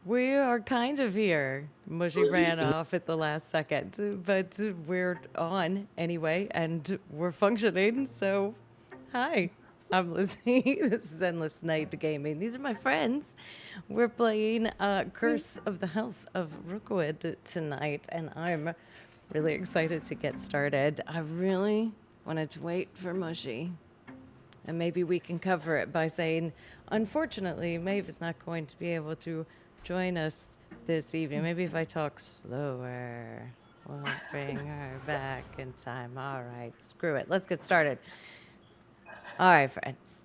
We are kind of here. Mushy ran off at the last second, but we're on anyway, and we're functioning. So, hi, I'm Lizzie. This is Endless Night Gaming. These are my friends. We're playing Curse of the House of Rookwood tonight, and I'm really excited to get started. I really wanted to wait for Mushy. And maybe we can cover it by saying, unfortunately, Maeve is not going to be able to join us this evening. Maybe if I talk slower, we'll bring her back in time. All right, screw it. Let's get started. All right, friends.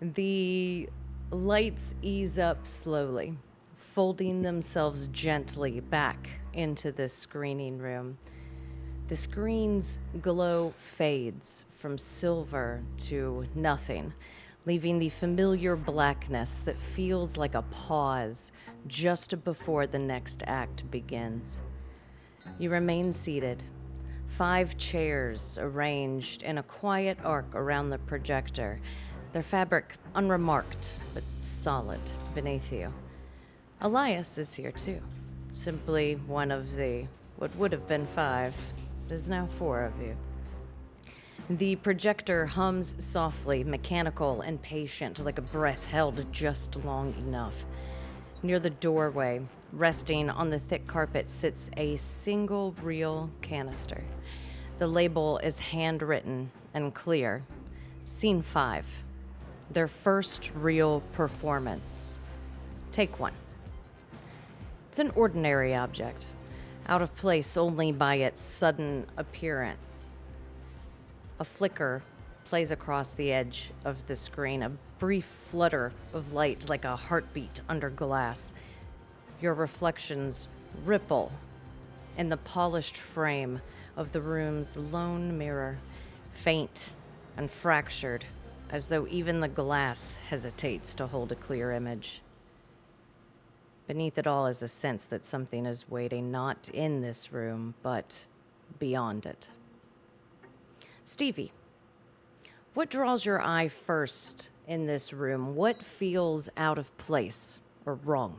The lights ease up slowly, folding themselves gently back into the screening room. The screen's glow fades from silver to nothing, leaving the familiar blackness that feels like a pause just before the next act begins. You remain seated, 5 chairs arranged in a quiet arc around the projector, their fabric unremarked but solid beneath you. Elias is here too, simply one of the, what would have been 5, but is now 4 of you. The projector hums softly, mechanical and patient, like a breath held just long enough. Near the doorway, resting on the thick carpet, sits a single reel canister. The label is handwritten and clear. Scene 5. Their first real performance. Take 1. It's an ordinary object, out of place only by its sudden appearance. A flicker plays across the edge of the screen, a brief flutter of light like a heartbeat under glass. Your reflections ripple in the polished frame of the room's lone mirror, faint and fractured, as though even the glass hesitates to hold a clear image. Beneath it all is a sense that something is waiting not in this room, but beyond it. Stevie, what draws your eye first in this room? What feels out of place or wrong?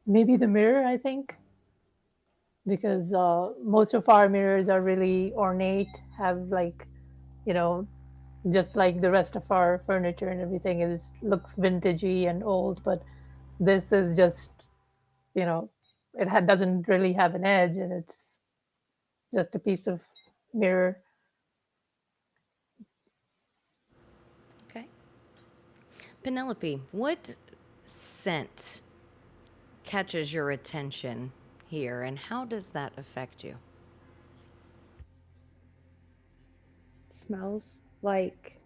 Maybe the mirror, I think, because most of our mirrors are really ornate, have like, you know, just like the rest of our furniture and everything is looks vintagey and old, but this is just, you know, doesn't really have an edge, and it's just a piece of mirror. Okay. Penelope, what scent catches your attention here, and how does that affect you? Smells like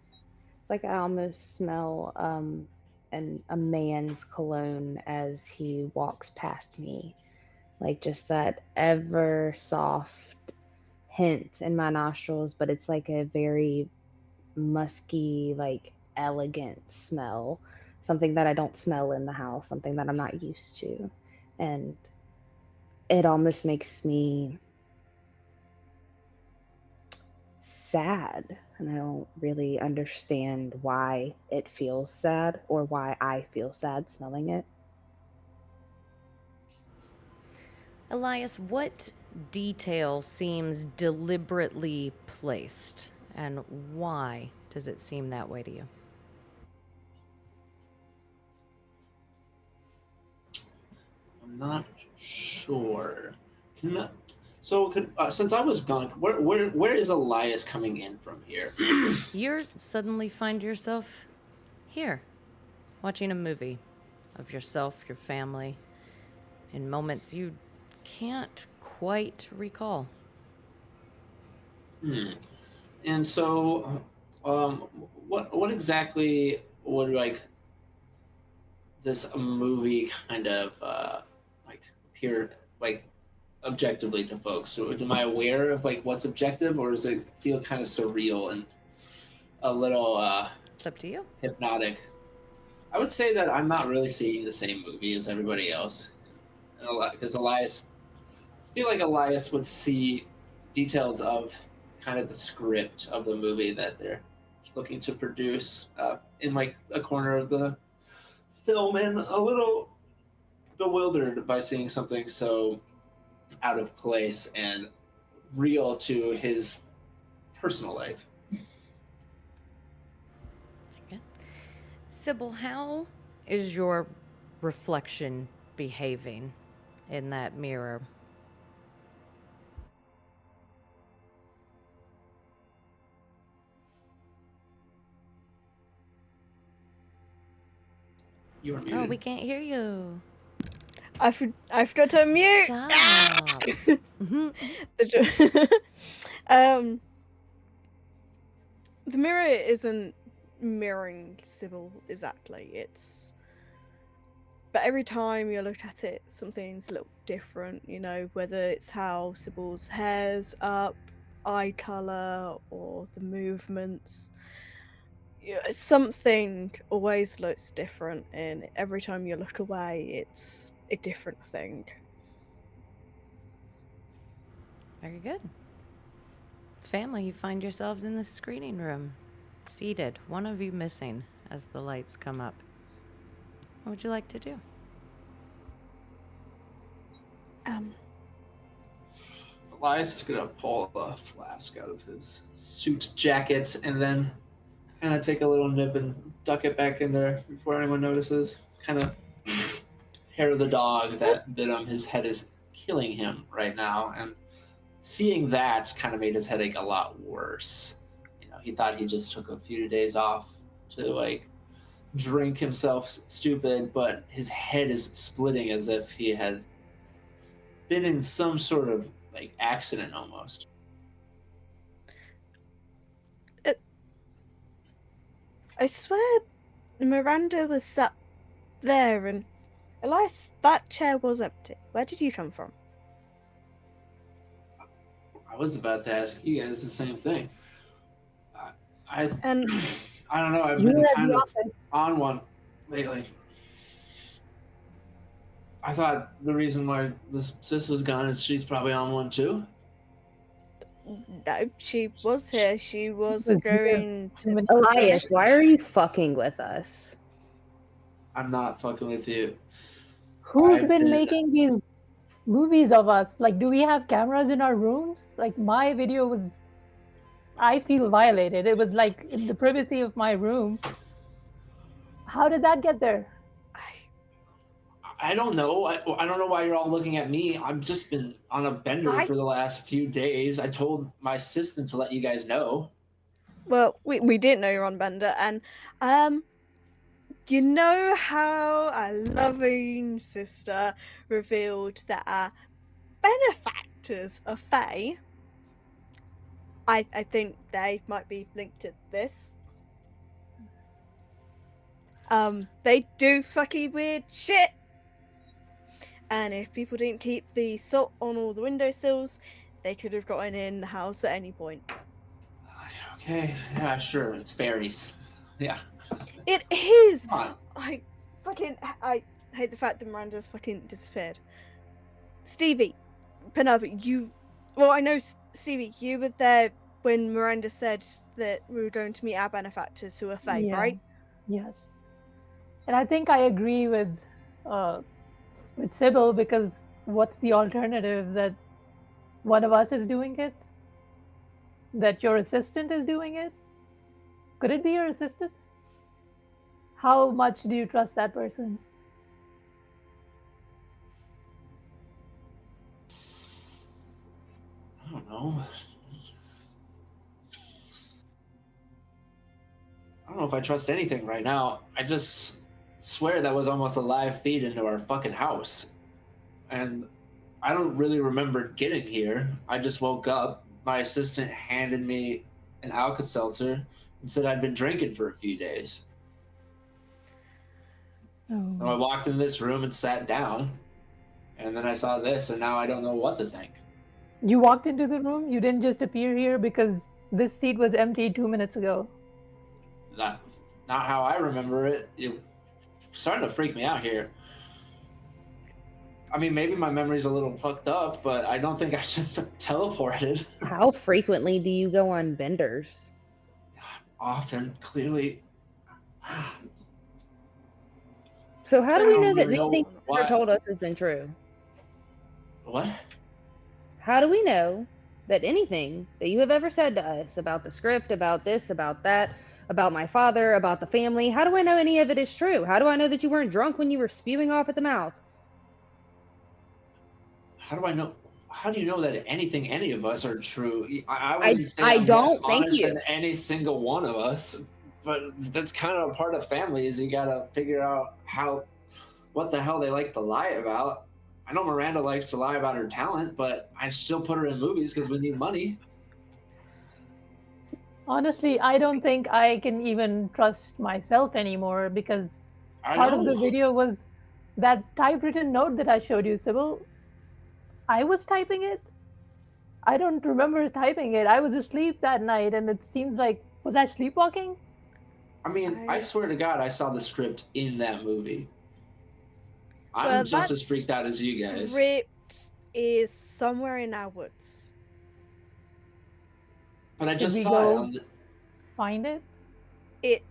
I almost smell a man's cologne as he walks past me. Like just that ever soft hint in my nostrils, but it's like a very musky, like elegant smell. Something that I don't smell in the house, something that I'm not used to. And it almost makes me sad, and I don't really understand why it feels sad or why I feel sad smelling it. Elias, what detail seems deliberately placed, and why does it seem that way to you? I'm not sure. Can that, since I was gone, where is Elias coming in from here? You suddenly find yourself here, watching a movie of yourself, your family, in moments you can't quite recall. Hmm. And so, um, what exactly would like this movie kind of like appear like objectively to folks? So am I aware of like what's objective, or does it feel kind of surreal and a little It's up to you. hypnotic? I would say that I'm not really seeing the same movie as everybody else, because Elias feel like Elias would see details of kind of the script of the movie that they're looking to produce in like a corner of the film, and a little bewildered by seeing something so out of place and real to his personal life. Okay. Sybil, how is your reflection behaving in that mirror? You are Oh, muted. we can't hear you. I forgot to mute. Stop. um, the mirror isn't mirroring Sybil exactly. But every time you look at it, something's a little different. You know, whether it's how Sybil's hair's up, eye color, or the movements. Something always looks different, and every time you look away, it's a different thing. Very good. Family, you find yourselves in the screening room, seated, one of you missing as the lights come up. What would you like to do? Elias is gonna pull a flask out of his suit jacket and then kind of take a little nip and duck it back in there before anyone notices. Kind of hair of the dog that bit him. His head is killing him right now, and seeing that kind of made his headache a lot worse. You know, he thought he just took a few days off to like drink himself stupid, but his head is splitting as if he had been in some sort of like accident almost. I swear Miranda was sat there, and Elias, that chair was empty. Where did you come from? I was about to ask you guys the same thing. I And I don't know. I've You been were at kind the of office. on one lately. I thought the reason why this sis was gone is she's probably on one too. no, she was here. She was was here going 2 to. minutes Elias, why are you fucking with us? I'm not fucking with you. Who's I've been been- making these movies of us? Like, do we have cameras in our rooms? Like, my video was, I feel violated. It was like in the privacy of my room. How did that get there? I don't know. I don't know why you're all looking at me. I've just been on a bender for the last few days. I told my assistant to let you guys know. Well, we didn't know you were on Bender, and you know how our loving sister revealed that our benefactors are Fae? I think they might be linked to this. They do fucky weird shit. And if people didn't keep the salt on all the windowsills, they could have gotten in the house at any point. Okay, yeah, sure. It's fairies. Yeah. It is! Come on. I hate the fact that Miranda's fucking disappeared. Stevie, Penelope, I know, Stevie, you were there when Miranda said that we were going to meet our benefactors who are Fae, Yeah. right? Yes. And I think I agree with Sybil, because what's the alternative? That one of us is doing it? That your assistant is doing it? Could it be your assistant? How much do you trust that person? I don't know. I don't know if I trust anything right now. I just swear that was almost a live feed into our fucking house. And I don't really remember getting here. I just woke up. My assistant handed me an Alka-Seltzer and said I'd been drinking for a few days. Oh. So I walked in this room and sat down. And then I saw this, and now I don't know what to think. You walked into the room? You didn't just appear here? Because this seat was empty 2 minutes ago. Not how I remember it. You're starting to freak me out here. I mean, maybe my memory's a little fucked up, but I don't think I just teleported. How frequently do you go on benders? Often, clearly. So how I do we don't know that really anything know you've why. ever told us has been true? What? How do we know that anything that you have ever said to us about the script, about this, about that, about my father, about the family, how do I know any of it is true? How do I know that you weren't drunk when you were spewing off at the mouth? How do I know? How do you know that any of us are true? I wouldn't say I I'm less don't. Thank honest you. than any single one of us, but that's kind of a part of family is you gotta figure out what the hell they like to lie about. I know Miranda likes to lie about her talent, but I still put her in movies because we need money. Honestly, I don't think I can even trust myself anymore because I part of the know. video was that typewritten note that I showed you, Sybil. I was typing it. I don't remember typing it. I was asleep that night, and it seems like, was I sleepwalking? I mean, I swear to God, I saw the script in that movie. I'm Well, just as that freaked out as you guys. script is somewhere in our woods. But I Should just we saw it go on the. find it? It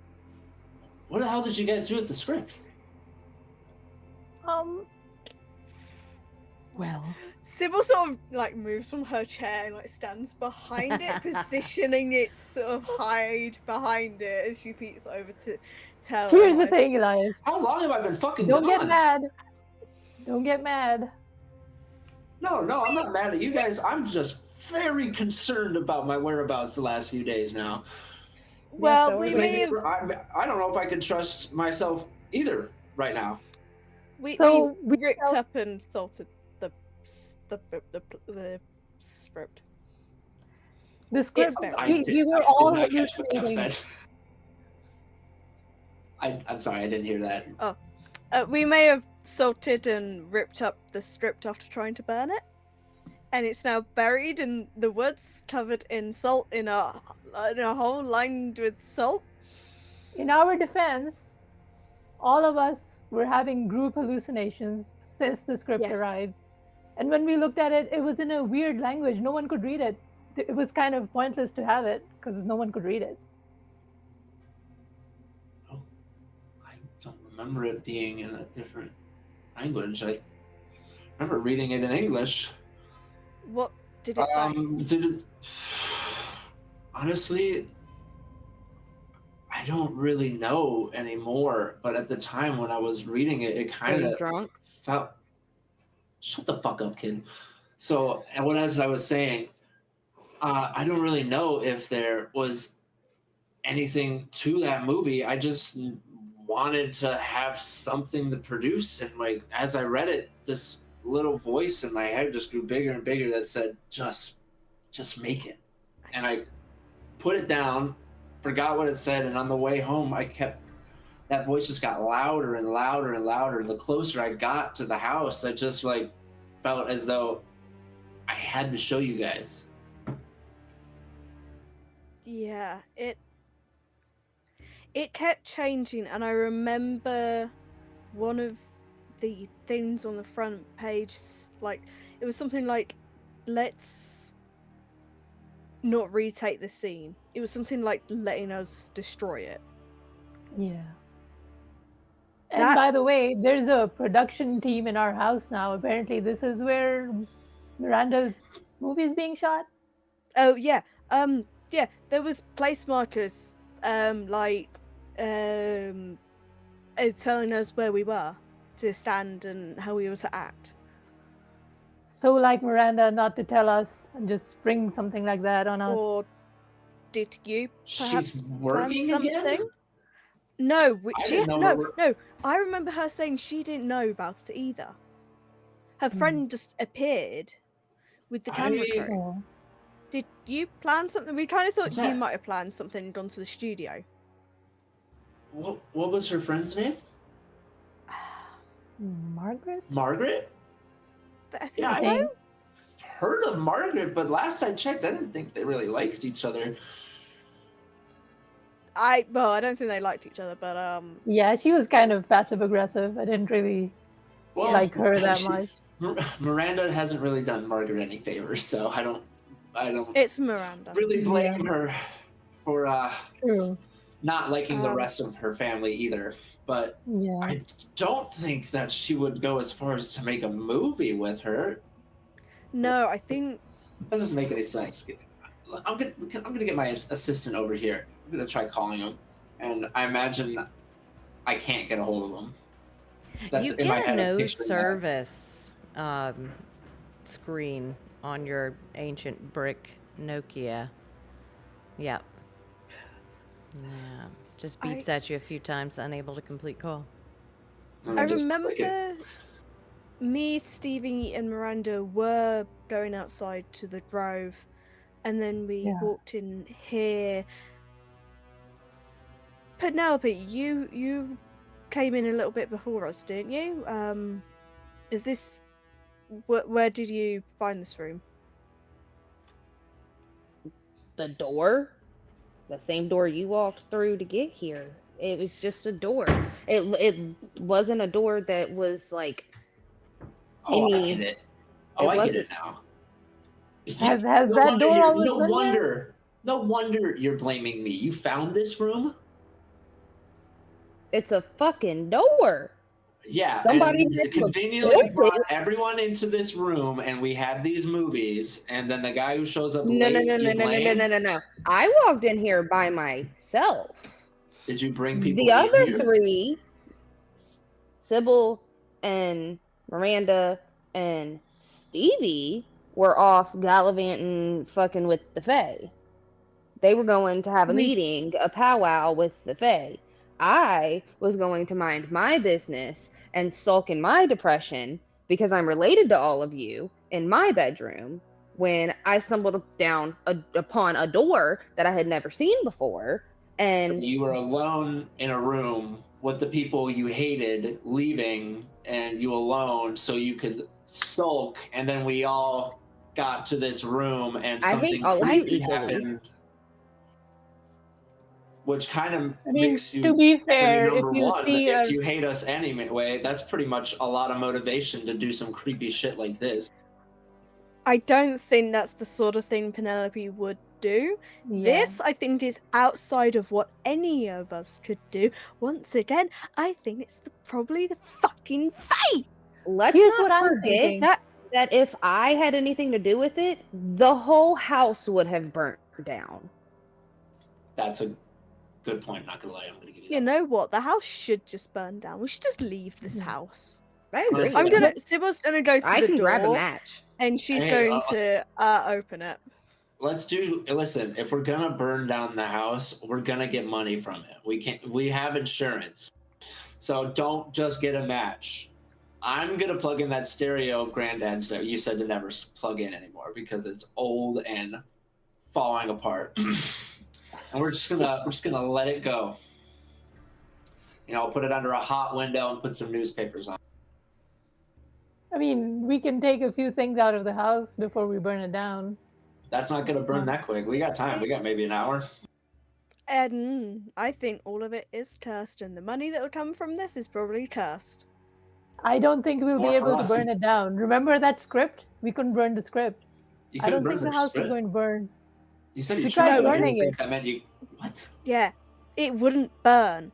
What the hell did you guys do with the script? Well, Sybil sort of like moves from her chair and like stands behind it, positioning it sort of hide behind it as she peeks over to tell. here's the Elias. thing, Elias. How long have I been fucking Don't gone? get mad. Don't get mad. No, I'm not mad at you guys. I'm just very concerned about my whereabouts the last few days now. Well, so we are may we. have I don't know if I can trust myself either right now. we So we ripped felt- up and salted the script. The script. buried. We were all did not catch what you hallucinating. said. I'm sorry, I didn't hear that. We may have salted and ripped up the script after trying to burn it, and it's now buried in the woods, covered in salt, in a hole lined with salt. In our defense, all of us were having group hallucinations since the script Yes. arrived. And when we looked at it, it was in a weird language. No one could read it. It was kind of pointless to have it because no one could read it. I don't remember it being in a different language. I remember reading it in English. What did it say? Did it... Honestly, I don't really know anymore. But at the time when I was reading it, it Are kind you of drunk? felt. Shut the fuck up, kid. So, and as I was saying, I don't really know if there was anything to that movie. I just wanted to have something to produce, and like as I read it, this little voice in my head just grew bigger and bigger that said, "Just make it." And I put it down, forgot what it said, and on the way home, that voice just got louder and louder and louder. And the closer I got to the house, I just like felt as though I had to show you guys. Yeah, it kept changing, and I remember one of the things on the front page, like it was something like, "Let's not retake the scene." It was something like letting us destroy it. Yeah. And by the way, there's a production team in our house now. Apparently, this is where Miranda's movie is being shot. Oh yeah, yeah. There was place markers, telling us where we were to stand and how we were to act. So like Miranda not to tell us and just spring something like that on us. Or did you perhaps She's plan working something? again? No, I didn't know no. I remember her saying she didn't know about it either. Her friend just appeared with the camera crew. Oh. Did you plan something? We kind of thought What's you that? might have planned something and gone to the studio. What was her friend's name? Margaret? Margaret? I think Yeah, so. I've heard of Margaret, but last I checked, I didn't think they really liked each other. I don't think they liked each other, but Yeah, she was kind of passive aggressive. I didn't really Well, like her that she- much. Miranda hasn't really done Margaret any favors, so I don't It's Miranda. really blame her for True. not liking the Um, rest of her family either. But Yeah. I don't think that she would go as far as to make a movie with her. No, I think That doesn't make any sense. I'm gonna get my assistant over here. I'm gonna try calling him, and I imagine I can't get a hold of him. That's You in my get a head. I'm no picturing that. service screen on your ancient brick Nokia. Yep. Yeah. Just beeps at you a few times, unable to complete call. And I just click it. remember me, Stevie, and Miranda were going outside to the grove, and then we Yeah. walked in here. Penelope, you came in a little bit before us, didn't you? Is this where did you find this room? The door, the same door you walked through to get here. It was just a door. It wasn't a door that was like Oh, I any. get it. Oh, It I get wasn't. it now. Has No that wonder door you're- always no been wonder. No wonder you're blaming me. You found this room? It's a fucking door. Yeah, Somebody and had we to have conveniently built brought it. everyone into this room, and we had these movies, and then the guy who shows up No, no, late, no, no, you no, no, no, blame? no, no, no. I walked in here by myself. Did you bring people The in other here? three, Sybil and Miranda and Stevie, were off gallivanting fucking with the Fae. They were going to have a meeting, a powwow with the Fae. I was going to mind my business and sulk in my depression because I'm related to all of you in my bedroom when I stumbled down upon a door that I had never seen before. And You were alone in a room with the people you hated leaving, and you alone, so you could sulk, and then we all got to this room, and I hate something all of you creepy equally. happened, which kind of I mean, makes you to be enemy fair, if number you one. see If you hate us anyway, that's pretty much a lot of motivation to do some creepy shit like this. I don't think that's the sort of thing Penelope would do. This, I think, is outside of what any of us could do. Once again, I think it's probably the fucking Fae! Let's Here's not what I'm forget thinking. that if I had anything to do with it, the whole house would have burnt down. That's a good point. Not gonna lie, I'm gonna give you that. You know what? The house should just burn down. We should just leave this house. I agree. Listen, Sybil's gonna go to I the can door, grab a match. and she's Hey, going to open it. Listen, if we're gonna burn down the house, we're gonna get money from it. We have insurance. So don't just get a match. I'm gonna plug in that stereo of Granddad's that you said to never plug in anymore because it's old and falling apart. And we're just gonna let it go. You know, put it under a hot window and put some newspapers on. I mean, we can take a few things out of the house before we burn it down. That's not gonna burn that quick. We got time. We got maybe an hour. And I think all of it is cursed, and the money that will come from this is probably cursed. I don't think we'll More be for able to us. burn it down. Remember that script? We couldn't burn the script. You I couldn't don't burn think the the house is script. going to burn. You said you We tried, tried but I didn't burning think it. that meant you. What? Yeah, it wouldn't burn.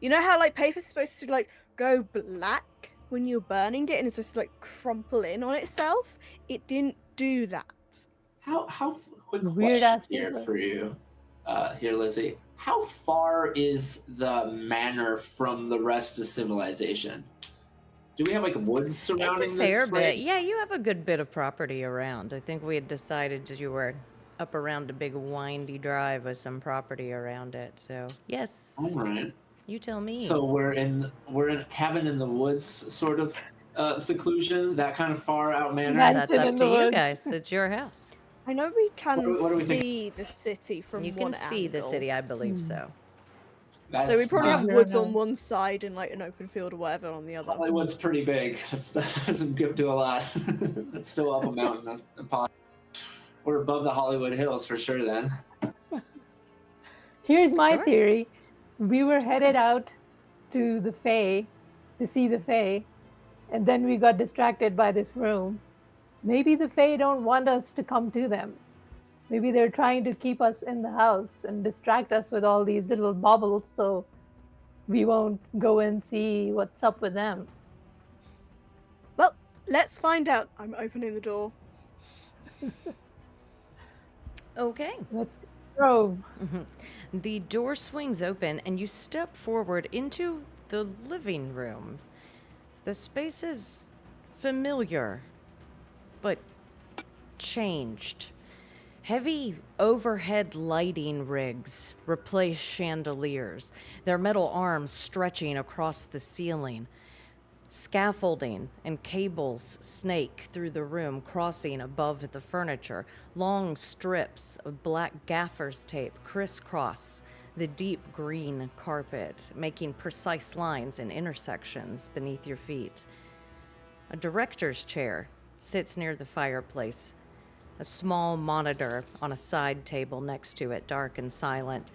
You know how like paper's supposed to like go black when you're burning it, and it's supposed to like crumple in on itself? It didn't do that. How quick Weird question ass here paper. for you, here, Lizzie. How far is the manor from the rest of civilization? Do we have like woods It's surrounding a fair this bit. place? Yeah, you have a good bit of property around. I think we had decided that you were up around a big windy drive with some property around it. So yes, All right. you tell me. So we're in a cabin in the woods, sort of seclusion, that kind of far out manor. Mansion That's up in to the you woods. guys. It's your house. I know we can What do we think? see the city from You one can see the angle. city, I believe so. That's So we probably I have don't woods know. on one side and like an open field or whatever on the other. Hollywood's pretty big. That's good to a lot. That's still up a mountain. We're above the Hollywood Hills for sure. Then. Here's my Sure. theory. We were headed out to the Fae to see the Fae, and then we got distracted by this room. Maybe the Fae don't want us to come to them. Maybe they're trying to keep us in the house and distract us with all these little bubbles so we won't go and see what's up with them. Well, let's find out. I'm opening the door. Okay. Let's go. The door swings open and you step forward into the living room. The space is familiar, but changed. Heavy overhead lighting rigs replace chandeliers, their metal arms stretching across the ceiling. Scaffolding and cables snake through the room, crossing above the furniture. Long strips of black gaffer's tape crisscross the deep green carpet, making precise lines and intersections beneath your feet. A director's chair sits near the fireplace, a small monitor on a side table next to it, dark and silent.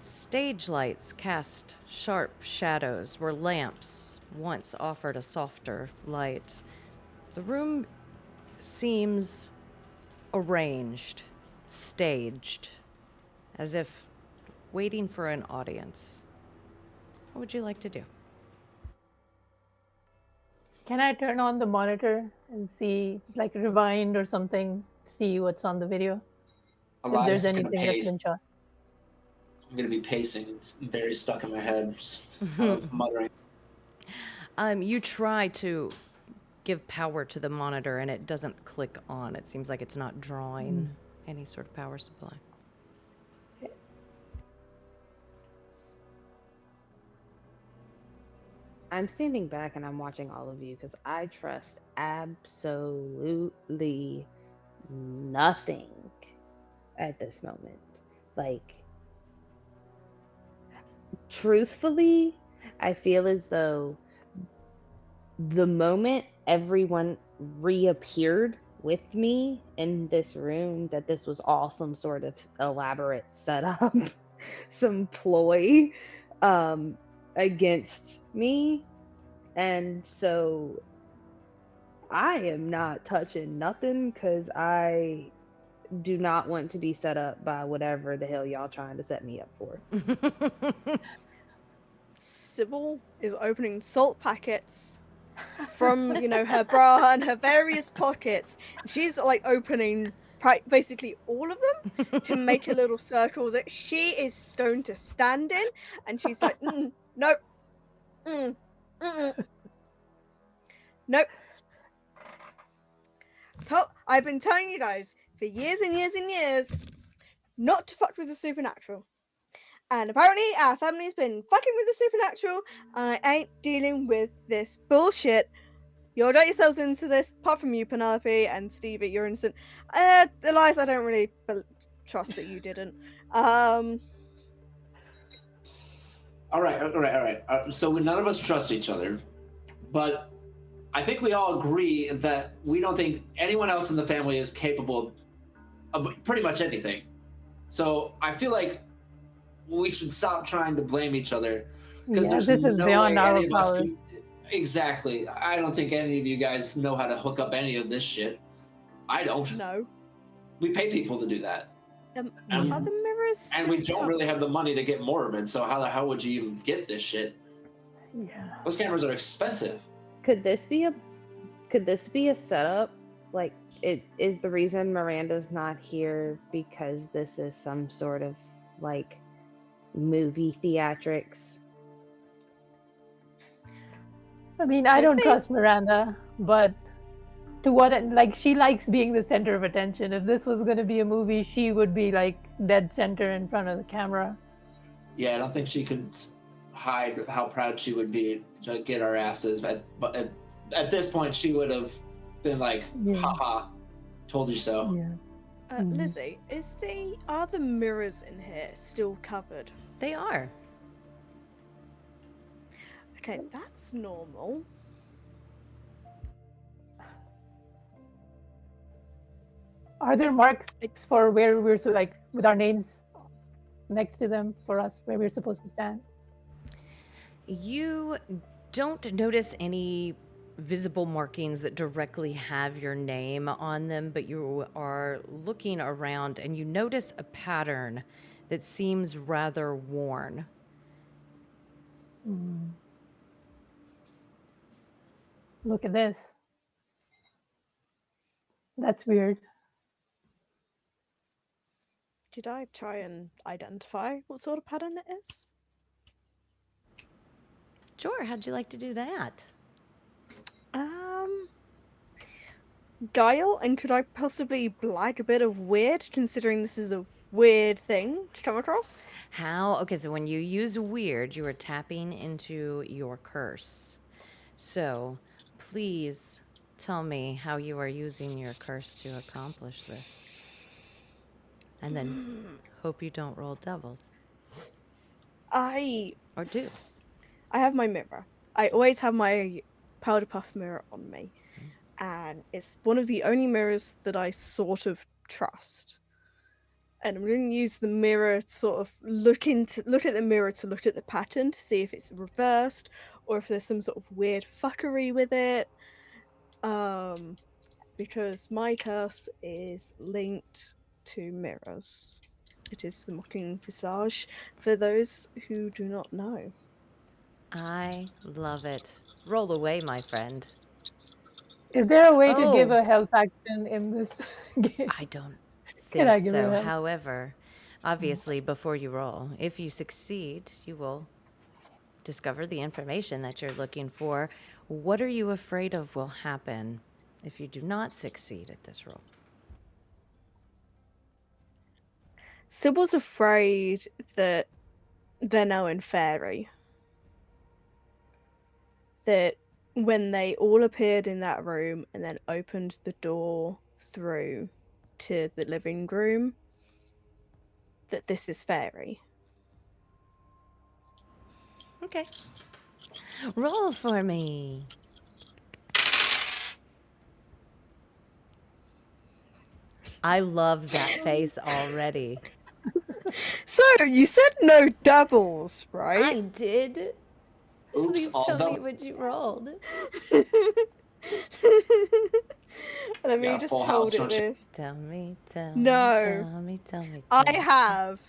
Stage lights cast sharp shadows where lamps once offered a softer light. The room seems arranged, staged, as if waiting for an audience. What would you like to do? Can I turn on the monitor and see, like, rewind or something, see what's on the video? I'm If there's just gonna anything that's pace. been shot. I'm gonna be pacing. It's very stuck in my head, just kind of muttering. You try to give power to the monitor and it doesn't click on. It seems like it's not drawing any sort of power supply. I'm standing back and I'm watching all of you because I trust absolutely nothing at this moment. Like, truthfully, I feel as though the moment everyone reappeared with me in this room, that this was all some sort of elaborate setup, some ploy against me. And so I am not touching nothing because I do not want to be set up by whatever the hell y'all trying to set me up for. Sybil is opening salt packets from, her bra and her various pockets. She's like opening basically all of them to make a little circle that she is going to stand in, and she's like, nope, nope. I've been telling you guys for years and years and years not to fuck with the supernatural. And apparently our family's been fucking with the supernatural. I ain't dealing with this bullshit. You all got yourselves into this, apart from you, Penelope, and Stevie, you're innocent. Elias, I don't really trust that you didn't. All right. So none of us trust each other, but I think we all agree that we don't think anyone else in the family is capable of pretty much anything. So I feel like we should stop trying to blame each other, because there's this is no beyond way our any of us powers. can. Exactly. I don't think any of you guys know how to hook up any of this shit. I don't. No. We pay people to do that. Are the mirrors And we still don't really covered? have the money to get more of it, so how the hell would you even get this shit? Yeah. Those cameras are expensive. Could this be a setup? Like, it is the reason Miranda's not here because this is some sort of like movie theatrics? I mean, I don't trust Miranda, but to what end? Like, she likes being the center of attention. If this was going to be a movie, she would be like dead center in front of the camera. Yeah, I don't think she could hide how proud she would be to get our asses. But at this point, she would have been like, haha, told you so. Yeah. Lizzie, are the mirrors in here still covered? They are. Okay, that's normal. Are there marks for where we're with our names next to them for us where we're supposed to stand? You don't notice any visible markings that directly have your name on them, but you are looking around and you notice a pattern that seems rather worn. Look at this. That's weird. Could I try and identify what sort of pattern it is? Sure, how'd you like to do that? Guile, and could I possibly blag a bit of weird, considering this is a weird thing to come across? How? Okay, so when you use weird, you are tapping into your curse. So please tell me how you are using your curse to accomplish this. And then hope you don't roll doubles. I Or do. have my mirror. I always have my powder puff mirror on me, and it's one of the only mirrors that I sort of trust. And I'm going to use the mirror to sort of look at the mirror to look at the pattern to see if it's reversed or if there's some sort of weird fuckery with it. Because my curse is linked to mirrors. It is the mocking visage for those who do not know. I love it. Roll away, my friend. Is there a way to give Oh. a health action in this game? I don't Can I think give you so. help? However, obviously, before you roll, if you succeed, you will discover the information that you're looking for. What are you afraid of will happen if you do not succeed at this roll? Sybil's afraid that they're now in fairy. That when they all appeared in that room and then opened the door through to the living room, that this is fairy. Okay. Roll for me. I love that face already. So, you said no doubles, right? I did. Oops, Please all tell me double. what you rolled. Let me Yeah, just full hold house, it don't you? with. Tell me, tell No. me, tell me. I have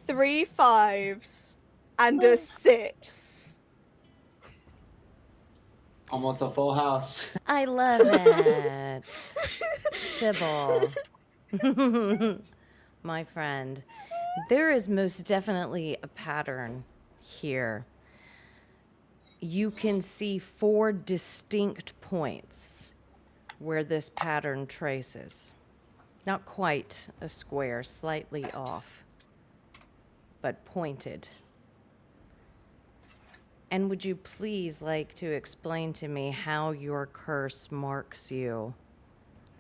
3 5s and a 6. Almost a full house. I love it. Sybil. My friend, there is most definitely a pattern here. You can see 4 distinct points where this pattern traces. Not quite a square, slightly off, but pointed. And would you please like to explain to me how your curse marks you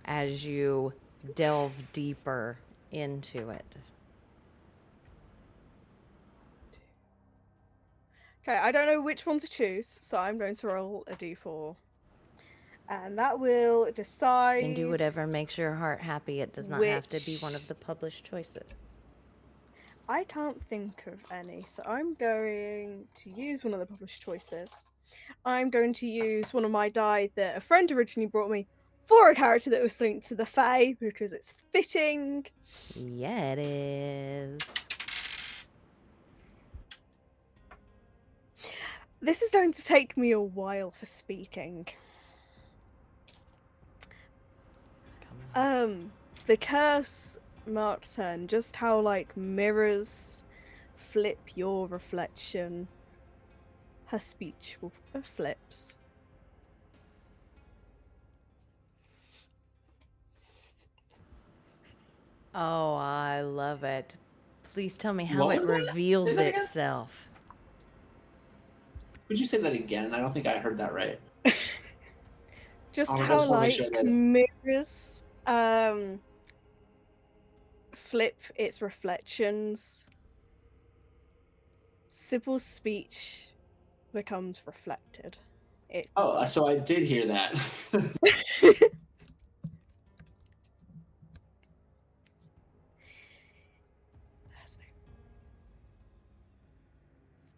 as you delve deeper into it? Okay, I don't know which one to choose, so I'm going to roll a d4. And that will decide. And do whatever makes your heart happy. It does not have to be one of the published choices. I can't think of any, so I'm going to use one of the published choices. I'm going to use one of my die that a friend originally brought me for a character that was linked to the Fae because it's fitting. Yeah, it is. This is going to take me a while for speaking. The curse marks turn, just how like mirrors flip your reflection. Her speech flips. Oh, I love it. Please tell me how What it was that? reveals Say that again? itself. Could you say that again? I don't think I heard that right. Just I how just wanna make like sure that- mirrors flip its reflections. Sybil's speech becomes reflected. Oh, so I did hear that.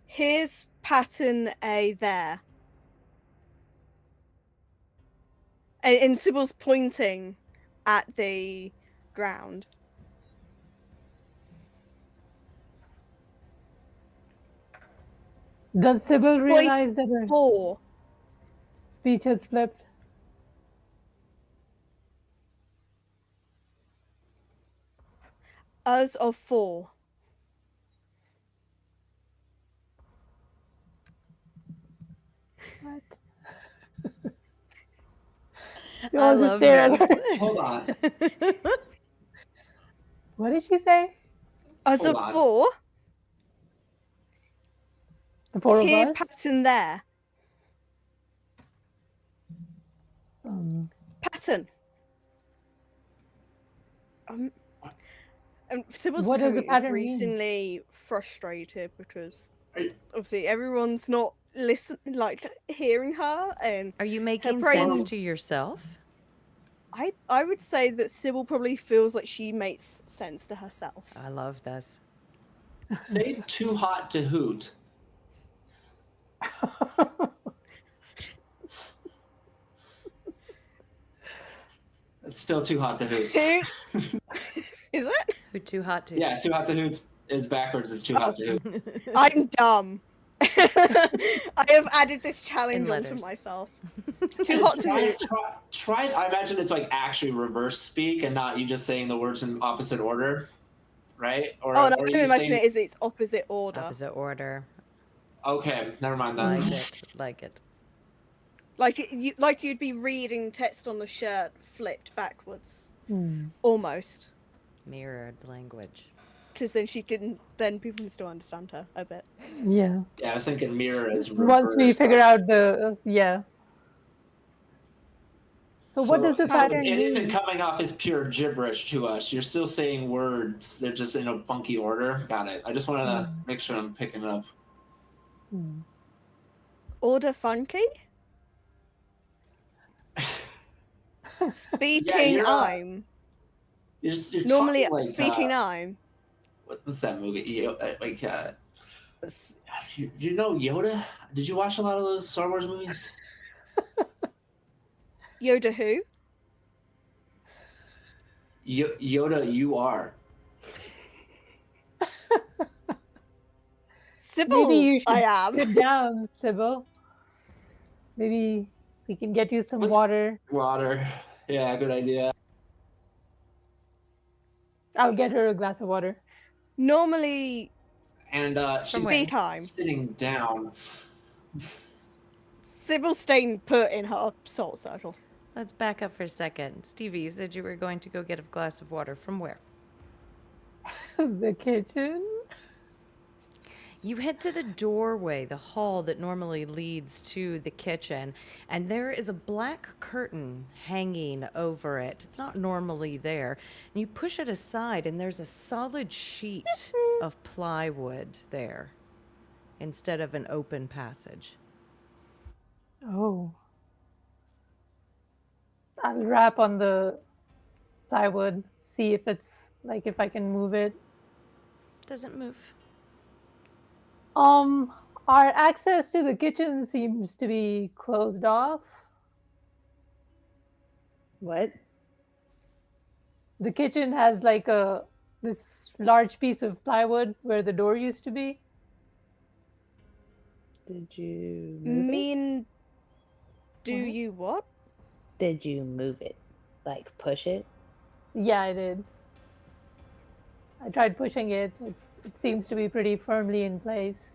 Here's pattern A there. And Sybil's pointing at the ground. Does Sybil realize that her 4. speech has flipped? Us of 4. What? I All just love stare at this. her. Hold on. What did she say? Us Hold of on. 4. The four of Here, us? pattern there. Pattern. And Sybil's What does the becoming pattern mean? increasingly frustrated because Are you- obviously everyone's not hearing her, and Are you making brain- sense to yourself? I would say that Sybil probably feels like she makes sense to herself. I love this. Say too hot to hoot. It's still too hot to hoot. Hoot. Is it? Who too hot to? Yeah, too hot to hoot is backwards. It's too hot to hoot. I'm dumb. I have added this challenge onto letters. myself. Too hot to hoot. Try. I imagine it's like actually reverse speak and not you just saying the words in opposite order, right? Or, Oh no, or I you can imagine saying- it is its opposite order. Opposite order. Okay, never mind that. Like it. Like it. Like you'd be reading text on the shirt flipped backwards. Hmm. Almost. Mirrored language. Because then people can still understand her a bit. Yeah. Yeah, I was thinking mirror is reverse. Once we figure out the yeah. So what does the pattern it isn't mean? coming off as pure gibberish to us. You're still saying words. They're just in a funky order. Got it. I just want to make sure I'm picking it up. Order funky? Speaking you're, I'm. You're Normally talking like, speaking I'm. What's that movie? You know Yoda? Did you watch a lot of those Star Wars movies? Yoda who? Yoda, you are. Sybil, Maybe you should I am. sit down, Sybil. Maybe we can get you some water. Water. Yeah, good idea. I'll get her a glass of water. Normally, And she's tea time. sitting down. Sybil's staying put in her salt circle. Let's back up for a second. Stevie, you said you were going to go get a glass of water. From where? The kitchen? You head to the doorway, the hall that normally leads to the kitchen, and there is a black curtain hanging over it. It's not normally there. And you push it aside, and there's a solid sheet of plywood there instead of an open passage. Oh. I'll rap on the plywood, see if it's like if I can move it. Doesn't move. Our access to the kitchen seems to be closed off. What? The kitchen has like this large piece of plywood where the door used to be. Did you move it? Do What? you what? Did you move it? Like push it? Yeah, I did. I tried pushing it. It seems to be pretty firmly in place.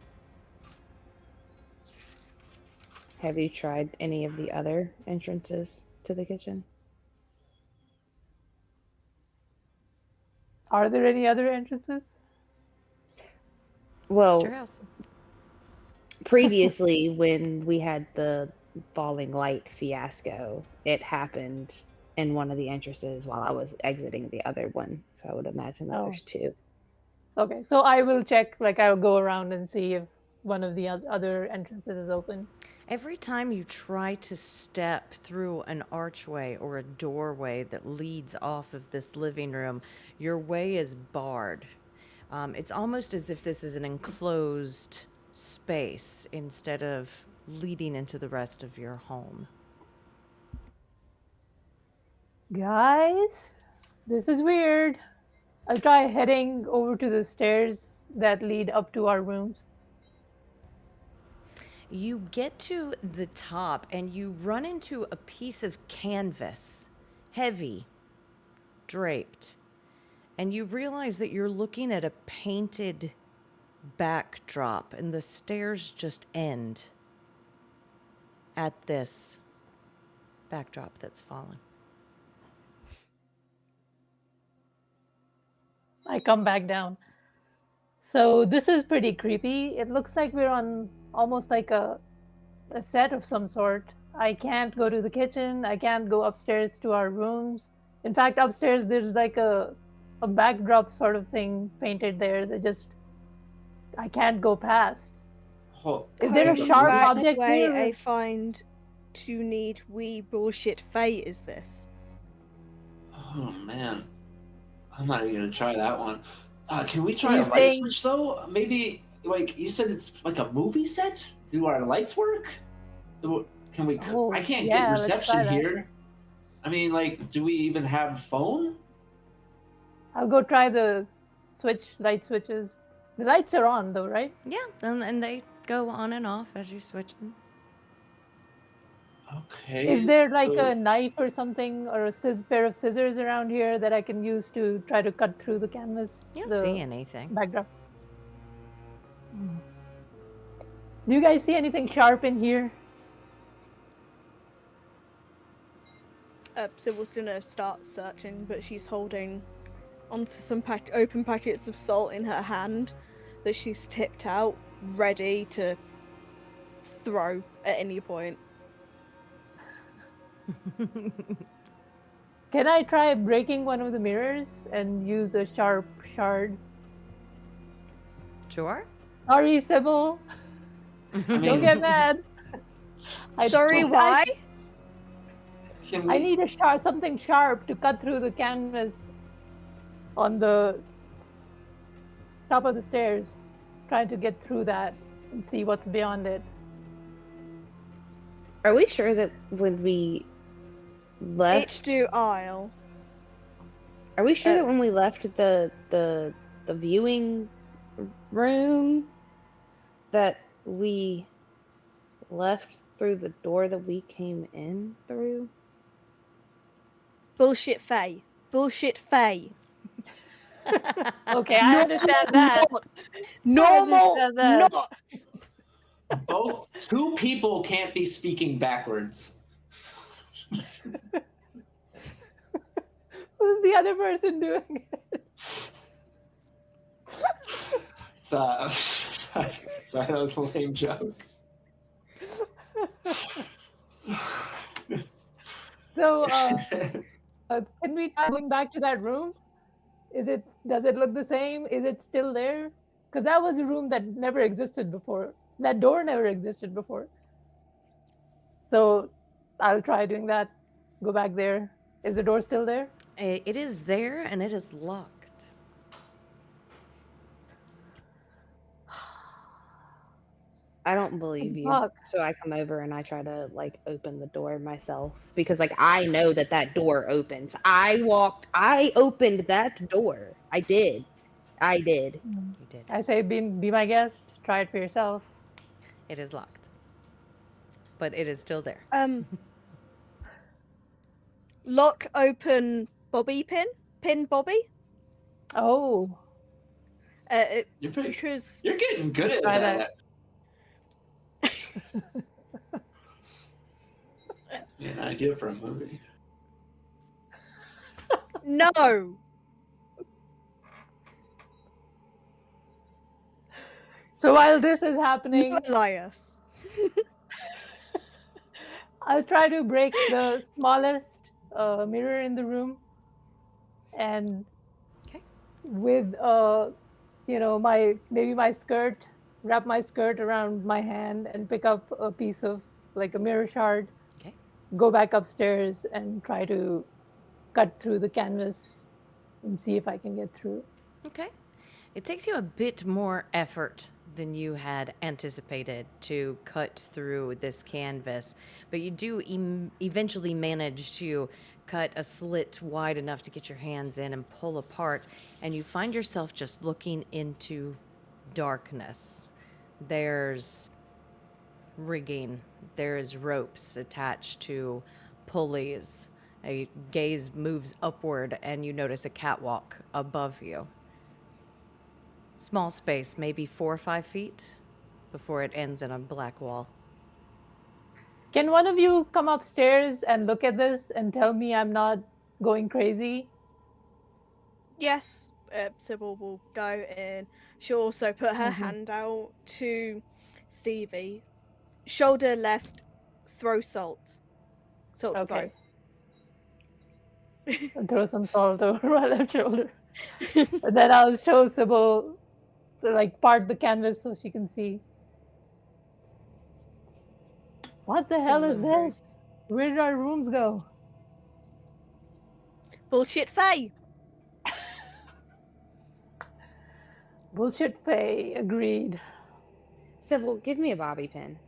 Have you tried any of the other entrances to the kitchen? Are there any other entrances? Well, Your house. previously when we had the falling light fiasco, it happened in one of the entrances while I was exiting the other one. So I would imagine that Oh. there's two. Okay, so I will check, like I'll go around and see if one of the other entrances is open. Every time you try to step through an archway or a doorway that leads off of this living room, your way is barred. It's almost as if this is an enclosed space instead of leading into the rest of your home. Guys, this is weird. I'll try heading over to the stairs that lead up to our rooms. You get to the top and you run into a piece of canvas, heavy, draped. And you realize that you're looking at a painted backdrop, and the stairs just end at this backdrop that's fallen. I come back down. So this is pretty creepy. It looks like we're on almost like a set of some sort. I can't go to the kitchen. I can't go upstairs to our rooms. In fact, upstairs there's like a backdrop sort of thing painted there that just I can't go past. Oh, Is there a the sharp movie- object way here? I find to need we bullshit fate is this. Oh man, I'm not even gonna try that one. Can we try you a light saying- switch though? Maybe like you said, it's like a movie set. Do our lights work? Can we? Oh, I can't yeah, get let's try reception that. here. I mean, like, do we even have phone? I'll go try the light switches. The lights are on though, right? Yeah, and they go on and off as you switch them. Okay. Is there like so- a knife or something or a pair of scissors around here that I can use to try to cut through the canvas? You don't the see anything. backdrop. Do you guys see anything sharp in here? Sybil's gonna start searching, but she's holding onto some open packets of salt in her hand that she's tipped out, ready to throw at any point. Can I try breaking one of the mirrors and use a sharp shard? Sure. Sorry, Sybil. I Don't mean, get mad. Sorry, don't- why? Can we? I need something sharp to cut through the canvas on the top of the stairs. Trying to get through that and see what's beyond it. Are we sure that when we left, Each do aisle. are we sure that when we left the viewing room that we left through the door that we came in through? Bullshit Faye. Bullshit Faye. Okay, I understand that. Normal understand that. not. Both two people can't be speaking backwards. Who's the other person doing it? It's sorry, that was a lame joke. So, can we try going back to that room? Does it look the same? Is it still there? Because that was a room that never existed before. That door never existed before. So, I'll try doing that. Go back there. Is the door still there? It is there and it is locked. I don't believe you. Fuck. So I come over and I try to like open the door myself because like I know that door opens. I opened that door. I did. You did. I say, be my guest. Try it for yourself. It is locked. But it is still there. Lock open Bobby pin Bobby. Oh, You're pretty. Because You're getting good at Try that. that. That's an idea for a movie. no. so while this is happening, No, Elias. I'll try to break the smallest mirror in the room, and Okay. with my skirt, wrap my skirt around my hand and pick up a piece of like a mirror shard. Okay. Go back upstairs and try to cut through the canvas and see if I can get through. Okay. It takes you a bit more effort than you had anticipated to cut through this canvas, but you do eventually manage to cut a slit wide enough to get your hands in and pull apart, and you find yourself just looking into darkness. There's rigging, there's ropes attached to pulleys. A gaze moves upward, and you notice a catwalk above you. Small space, maybe 4 or 5 feet, before it ends in a black wall. Can one of you come upstairs and look at this and tell me I'm not going crazy? Yes, Sybil will go and she'll also put her hand out to Stevie. Shoulder left, throw salt. Salt Okay. throw. And throw some salt over my left shoulder. And then I'll show Sybil to like part the canvas so she can see. What the hell is this? Where did our rooms go? Bullshit Faye. Bullshit Faye, agreed. Sybil, give me a bobby pin.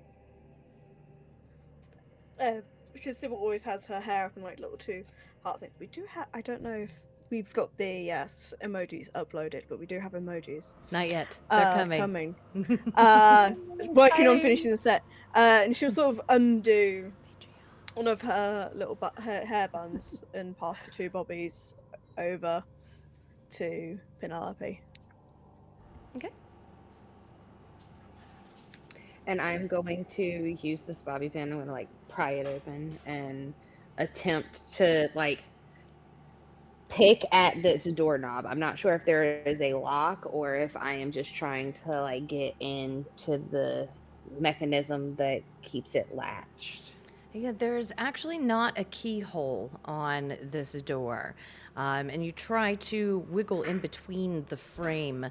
Because Sybil always has her hair up in like little two heart things. We do have, I don't know if we've got the emojis uploaded, but we do have emojis. Not yet. They're coming. Working on finishing the set. And she'll sort of undo one of her little her hair buns and pass the 2 bobbies over to Penelope. Okay. And I'm going to use this bobby pin. I'm going to like pry it open and attempt to like pick at this doorknob. I'm not sure if there is a lock or if I am just trying to like get into the mechanism that keeps it latched. Yeah, there's actually not a keyhole on this door. And you try to wiggle in between the frame,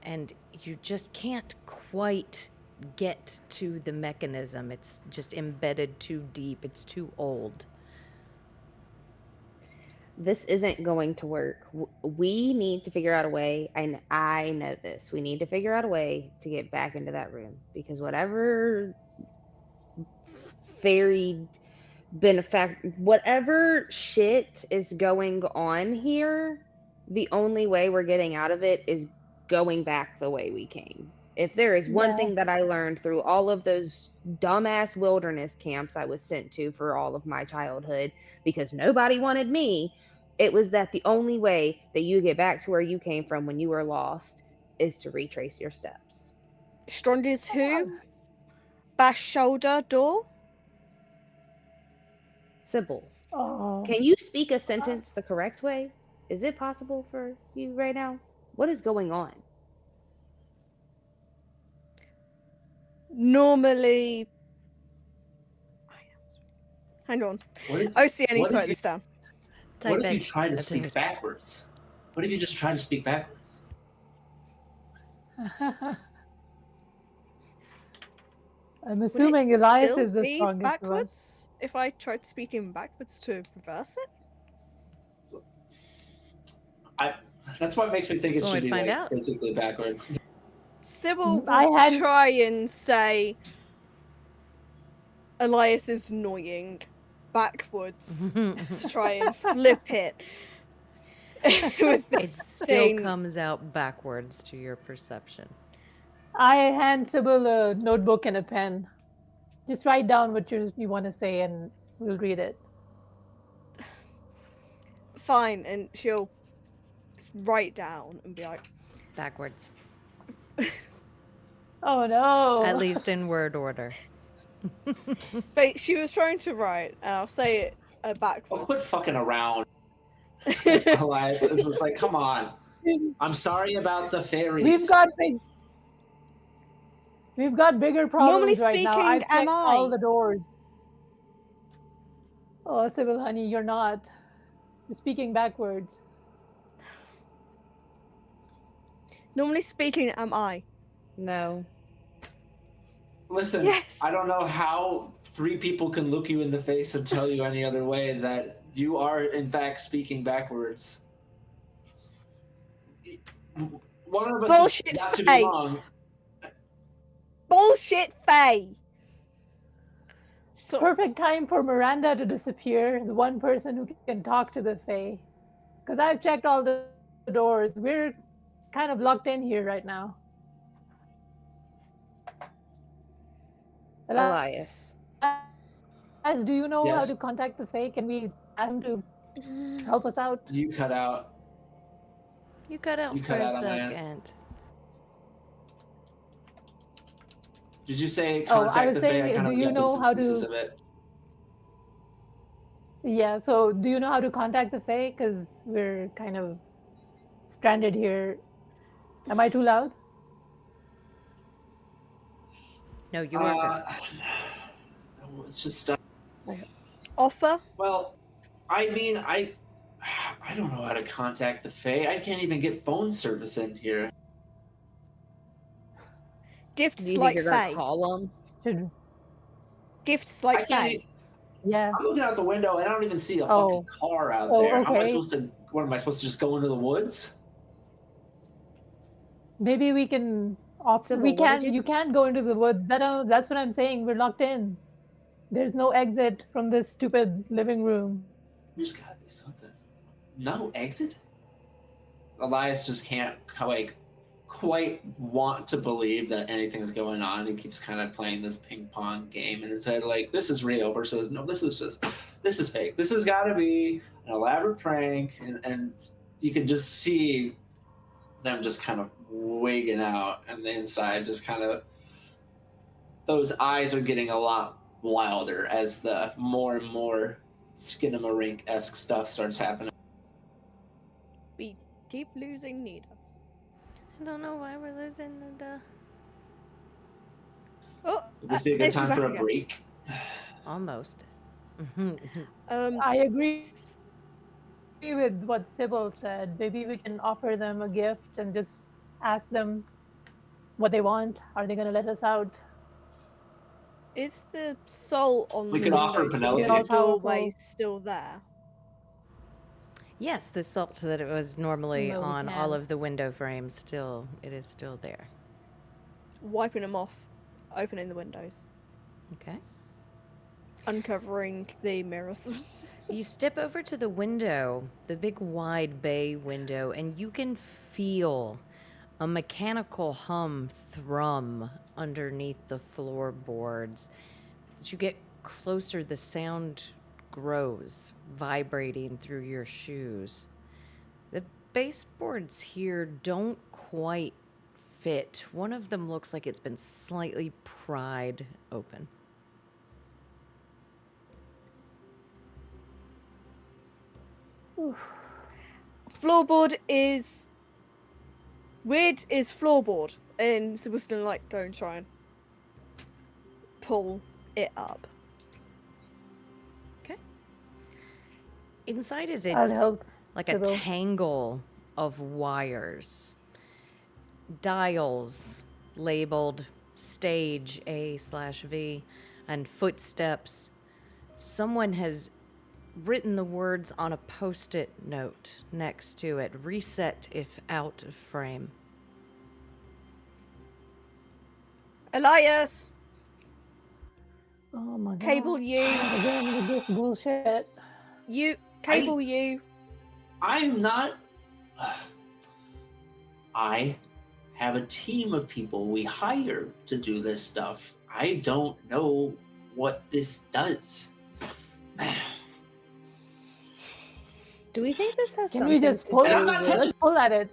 and you just can't quite get to the mechanism. It's just embedded too deep. It's too old. This isn't going to work. We need to figure out a way, and I know this. We need to figure out a way to get back into that room, because whatever fairy whatever shit is going on here, the only way we're getting out of it is going back the way we came. If there is one thing that I learned through all of those dumbass wilderness camps I was sent to for all of my childhood, because nobody wanted me, it was that the only way that you get back to where you came from when you were lost is to retrace your steps. Strongest who? Bash shoulder door? Sybil, Oh. can you speak a sentence the correct way? Is it possible for you right now? What is going on? Normally... Hang on. OC, I need to write this down. What if you try to speak backwards? What if you just try to speak backwards? I'm assuming Elias is the be strongest backwards if I tried speaking backwards to reverse it? That's what makes me think it Well, should we be find like out. physically backwards. Sybil will try and say Elias is annoying backwards to try and flip it. With It this still thing. comes out backwards to your perception. I hand Sybil a notebook and a pen. Just write down what you want to say and we'll read it. Fine, and she'll write down and be like... Backwards. Oh no! At least in word order. But she was trying to write, and I'll say it backwards. Well, quit fucking around. Elias, it's just like, come on. I'm sorry about the fairies. We've got bigger problems right now. I've checked all the doors. Oh, Sybil, honey, you're not. You're speaking backwards. Normally speaking, am I? No. Listen, yes. I don't know how 3 people can look you in the face and tell you any other way that you are, in fact, speaking backwards. One of us Bullshit, is got to Faye. be wrong. Bullshit, Faye. So, Perfect time for Miranda to disappear, the one person who can talk to the Fae. Because I've checked all the doors. We're kind of locked in here right now. Elias. Elias, do you know how to Yes. contact the Fae? Can we ask him to help us out? You cut out. You cut out You for cut a out on my end. second. Did you say Oh, I contact was the Fae? I saying, kind do of you got bits know and how pieces to? of it. Yeah, so do you know how to contact the Fae? Because we're kind of stranded here. Am I too loud? No, you are good. It's just offer. well, I mean, I don't know how to contact the Fae. I can't even get phone service in here. Do Gifts you think like you're gonna Faye. call them? Should Gifts I like can't. Faye. yeah. I'm looking out the window and I don't even see a Oh, fucking car out oh, there. How am I okay. supposed to? What am I supposed to just go into the woods? Maybe we can. Sybil, what did you? You can go into the woods. That's what I'm saying. We're locked in. There's no exit from this stupid living room. There's gotta be something. No exit. Elias just can't like quite want to believe that anything's going on. He keeps kind of playing this ping pong game in his head, like this is real versus no, this is fake. This has got to be an elaborate prank, and you can just see them just kind of wigging out, and the inside just kind of those eyes are getting a lot wilder as the more and more Skinamarink-esque stuff starts happening. We keep losing Nita. I don't know why we're losing the. Oh, Would this be a good she's time back for a again. break? Almost. I agree with what Sybil said. Maybe we can offer them a gift and just ask them what they want. Are they going to let us out? Is the soul on We the could offer windowsills Penelope. and doorways Powerful. still there? Yes, the salt that it was normally No, we on all can't. of the window frames it is still there. Wiping them off, opening the windows, Okay. uncovering the mirrors. You step over to the window, the big wide bay window, and you can feel a mechanical thrum underneath the floorboards. As you get closer, the sound grows, vibrating through your shoes. The baseboards here don't quite fit. One of them looks like it's been slightly pried open. Floorboard is weird. Is floorboard, and Sybil's gonna like go and try and pull it up. Okay. Inside is it I'll help. like Sybil. a tangle of wires, dials labeled stage A/V, and footsteps. Someone has written the words on a post-it note next to it: reset if out of frame. Elias, Oh my god. cable you. Not again with this bullshit. You cable you. I'm not. I have a team of people we hire to do this stuff. I don't know what this does. Do we think this has Can something we just to pull And it? I'm not touching- Let's pull at it.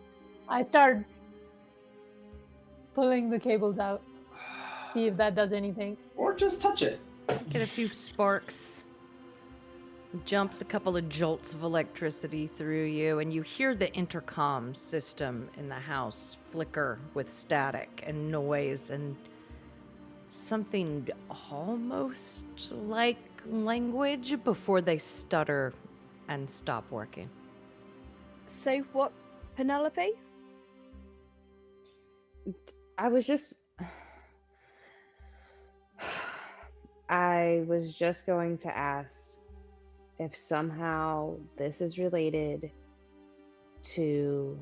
I start pulling the cables out. See if that does anything. Or just touch it. Get a few sparks. Jumps a couple of jolts of electricity through you, and you hear the intercom system in the house flicker with static and noise and something almost like language before they stutter and stop working. Say what, Penelope? I was just going to ask if somehow this is related to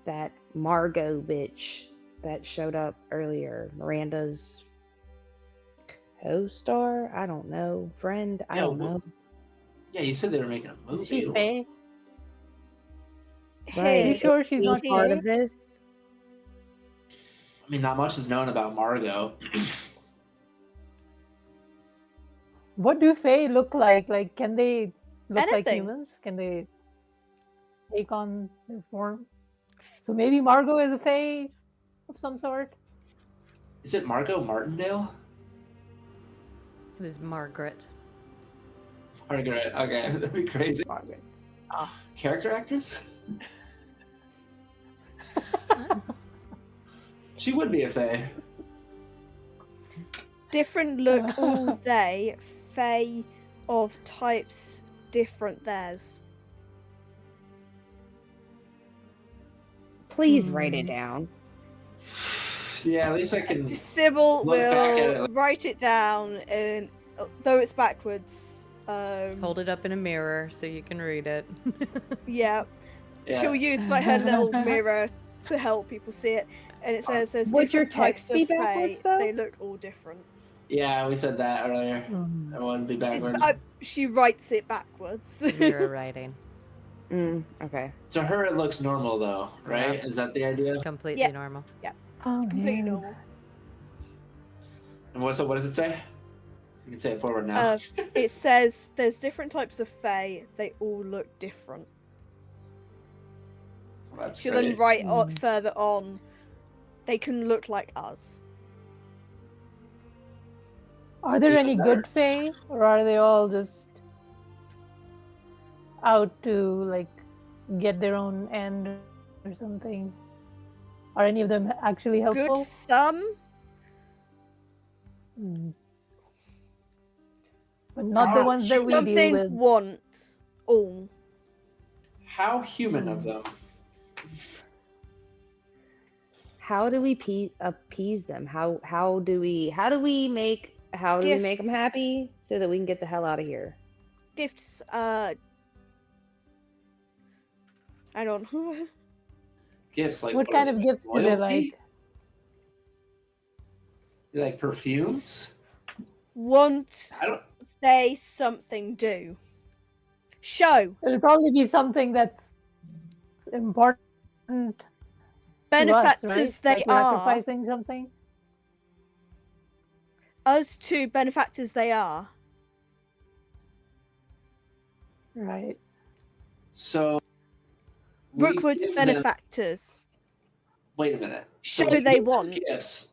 that Margot bitch that showed up earlier, Miranda's co-star? I don't know. Friend? I Yeah, don't know. Yeah, you said they were making a Is she movie. Faye? Right. You Here, sure she's Be not part Faye? of this? I mean, not much is known about Margot. What do Faye look like? Like, can they look like Anything. humans? Can they take on their form? So maybe Margot is a Fae of some sort. Is it Margot Martindale? It was Margaret. Margaret. Okay, that'd be crazy. Margaret. Character actress? She would be a fae. different look, all they, Fae of types different theirs. Please write it down. Yeah, at least I can. Sybil look back at will it. write it down, and though it's backwards. Hold it up in a mirror so you can read it. Yeah. Yeah. She'll use like her little mirror to help people see it, and it says there's Would your different types text be of Fae. backwards, though? They look all different. Yeah, we said that earlier. Mm. It wouldn't be backwards. She writes it backwards. Mirror writing. Okay. To her, it looks normal, though, right? Yeah. Is that the idea? Completely Yeah. normal. Oh, Completely yeah. normal. And what does it say? You can say it forward now. It says there's different types of Fae. They all look different. Well, that's She'll great. then write further on. They can look like us. Are there even any better. good Fae, or are they all just out to like get their own end or something? Are any of them actually helpful? Good some. Mm. But not the ones that we deal Something with. want all. How human of them. How do we appease them? How do we make them Gifts. happy so that we can get the hell out of here? Gifts. I don't know. Gifts like What kind of gifts do they like? You like perfumes? Want I don't. they something do? Show It'll probably be something that's important benefactors to us, right? they Like we're are. sacrificing something. Us to benefactors they are. Right. So. we Rookwood's give them- benefactors. Wait a minute. Show we they give them want. Gifts.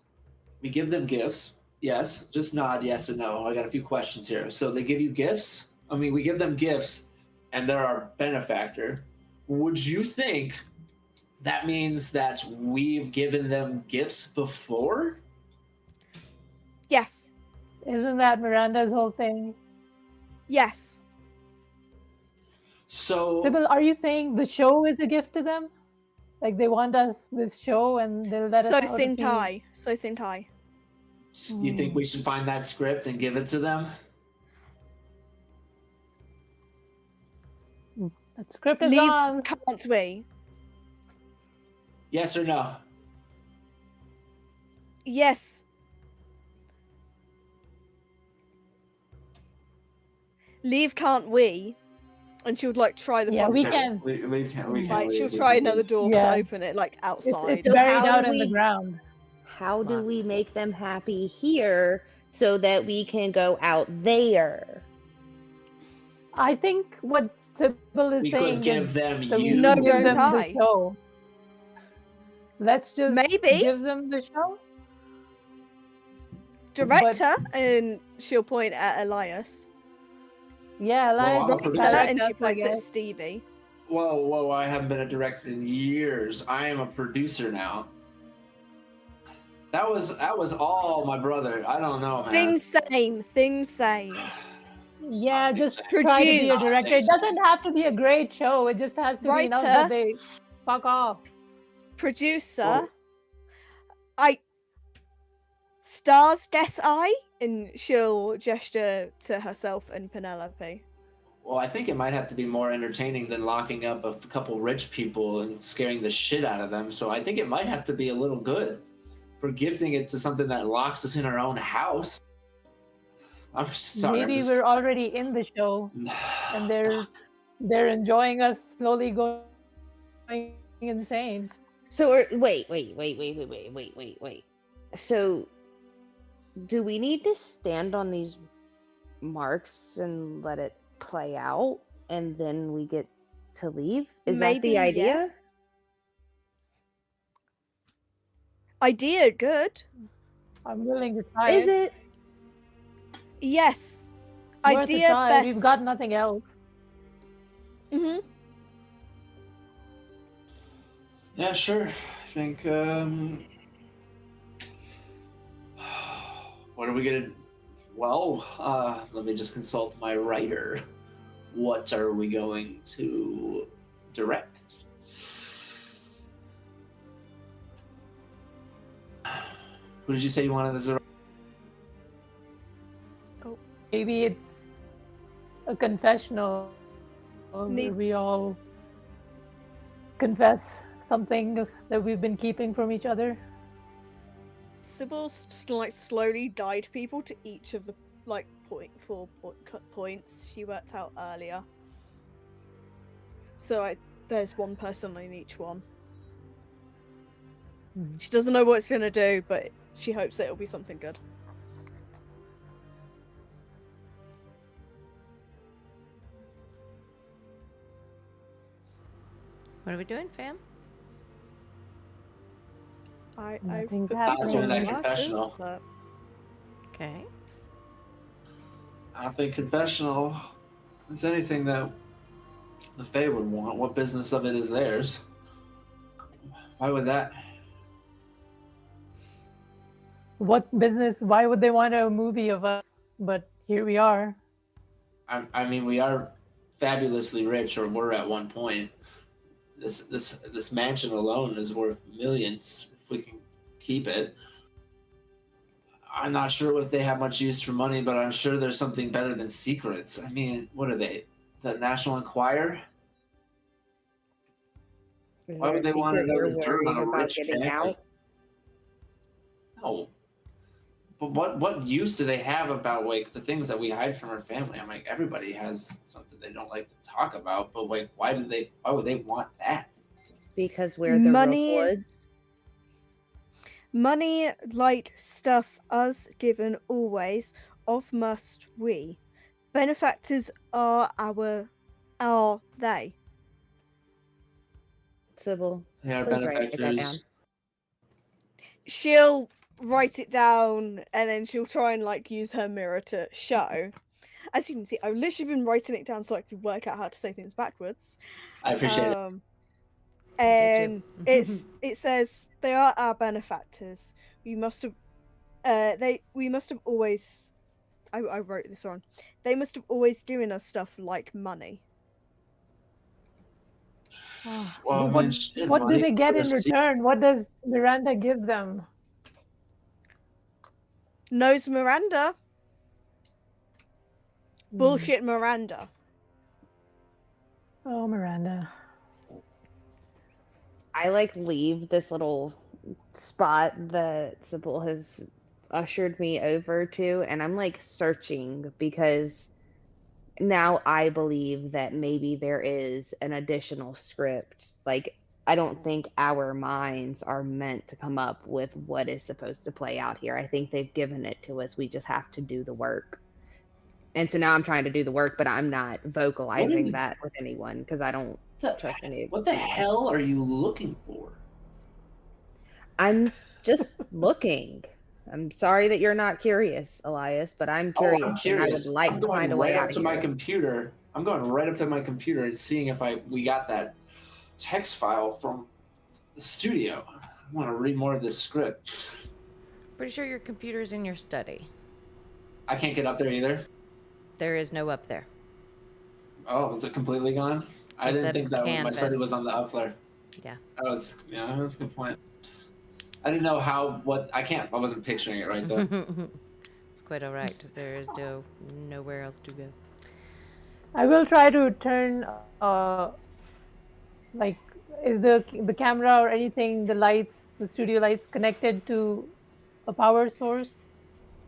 We give them gifts. Yes. Just nod yes or no. I got a few questions here. So they give you gifts. I mean, we give them gifts, and they're our benefactor. Would you think that means that we've given them gifts before? Yes. Isn't that Miranda's whole thing? Yes. So Sybil, are you saying the show is a gift to them? Like they want us this show and they'll let us So out if think we- I. So think I. do you think we should find that script and give it to them? That script is Leave on. can't we? Yes or no? Yes. Leave can't we? And she would like try the Yeah, front we door. can. We can. Like she'll try another door Yeah. to open it like It's, outside. it's So buried how out do in the we- ground. How do we Locked. make them happy here so that we can go out there? I think what Sybil is We saying could give is them that we you. No, give don't them I. the show. Let's just Maybe. give them the show. Director, and she'll point at Elias. Yeah, Well, I'm let's a Writer, producer. and she us, I points at guess. Stevie. Whoa, I haven't been a director in years. I am a producer now. That was all my brother. I don't know, man. Things same. Yeah, think just so. try to be a Produce. director. It doesn't have to be a great show. It just has to be enough Writer. that they fuck off. Producer. Well- Stars, guess I? And she'll gesture to herself and Penelope. Well, I think it might have to be more entertaining than locking up a couple rich people and scaring the shit out of them. So I think it might have to be a little good for gifting it to something that locks us in our own house. I'm sorry. I'm Maybe just. we're already in the show and they're enjoying us slowly going insane. So, wait. So, do we need to stand on these marks and let it play out, and then we get to leave? Is that Maybe the idea? yes. Idea good. I'm willing to try Is it. it? Yes. It's worth a Idea try. We've best. got nothing else. Hmm. Yeah, sure. I think. What are we gonna? Well, let me just consult my writer. What are we going to direct? Who did you say you wanted as a? Maybe it's a confessional where Need- we all confess something that we've been keeping from each other. Sybil's like slowly guide people to each of the like points she worked out earlier. So there's one person in each one. She doesn't know what it's gonna do, but she hopes that it'll be something good. What are we doing, fam? Nothing's forgot happening. Doing that the markers, confessional. but Okay. I don't think confessional is anything that the Fae would want. What business of it is theirs? Why would that? What business? Why would they want a movie of us? But here we are. I mean, we are fabulously rich, or were at one point. This mansion alone is worth millions if we can keep it. I'm not sure if they have much use for money, but I'm sure there's something better than secrets. I mean, what are they? The National Enquirer? Is Why there would a they want secret you're another dirt on worried a about rich getting family? out? No. But what use do they have about like the things that we hide from our family? I'm like, everybody has something they don't like to talk about, but like why would they want that? Because we're the Money- Rookwoods. money, light, stuff, us given always, of must we. Benefactors are they. Sybil, They are please write that down. benefactors. She'll write it down and then she'll try and like use her mirror to show. As you can see, I've literally been writing it down so I could work out how to say things backwards. I appreciate it. And it says they are our benefactors. We must have always I wrote this on. They must have always given us stuff like money. Well, what shit, what do money they get for in a return? What does Miranda give them? Knows Miranda. Bullshit Miranda. Oh, Miranda. I like leave this little spot that Sybil has ushered me over to, and I'm like searching because now I believe that maybe there is an additional script. Like, I don't think our minds are meant to come up with what is supposed to play out here. I think they've given it to us. We just have to do the work. And so now I'm trying to do the work, but I'm not vocalizing that with anyone because I don't trust any. What the hell are you looking for? I'm just looking. I'm sorry that you're not curious, Elias, but I'm curious. Oh, I'm curious. And I would like I'm to going find a right way up out to of my here. computer. I'm going right up to my computer and seeing if we got that text file from the studio. I want to read more of this script. Pretty sure your computer's in your study. I can't get up there either. There is no up there. Oh, is it completely gone? I It's didn't a think that my study canvas. was on the up there. Yeah. Oh, that's a good point. I didn't know I wasn't picturing it right there. It's quite all right. There is nowhere else to go. I will try to turn like is the camera or anything, the lights, the studio lights connected to a power source?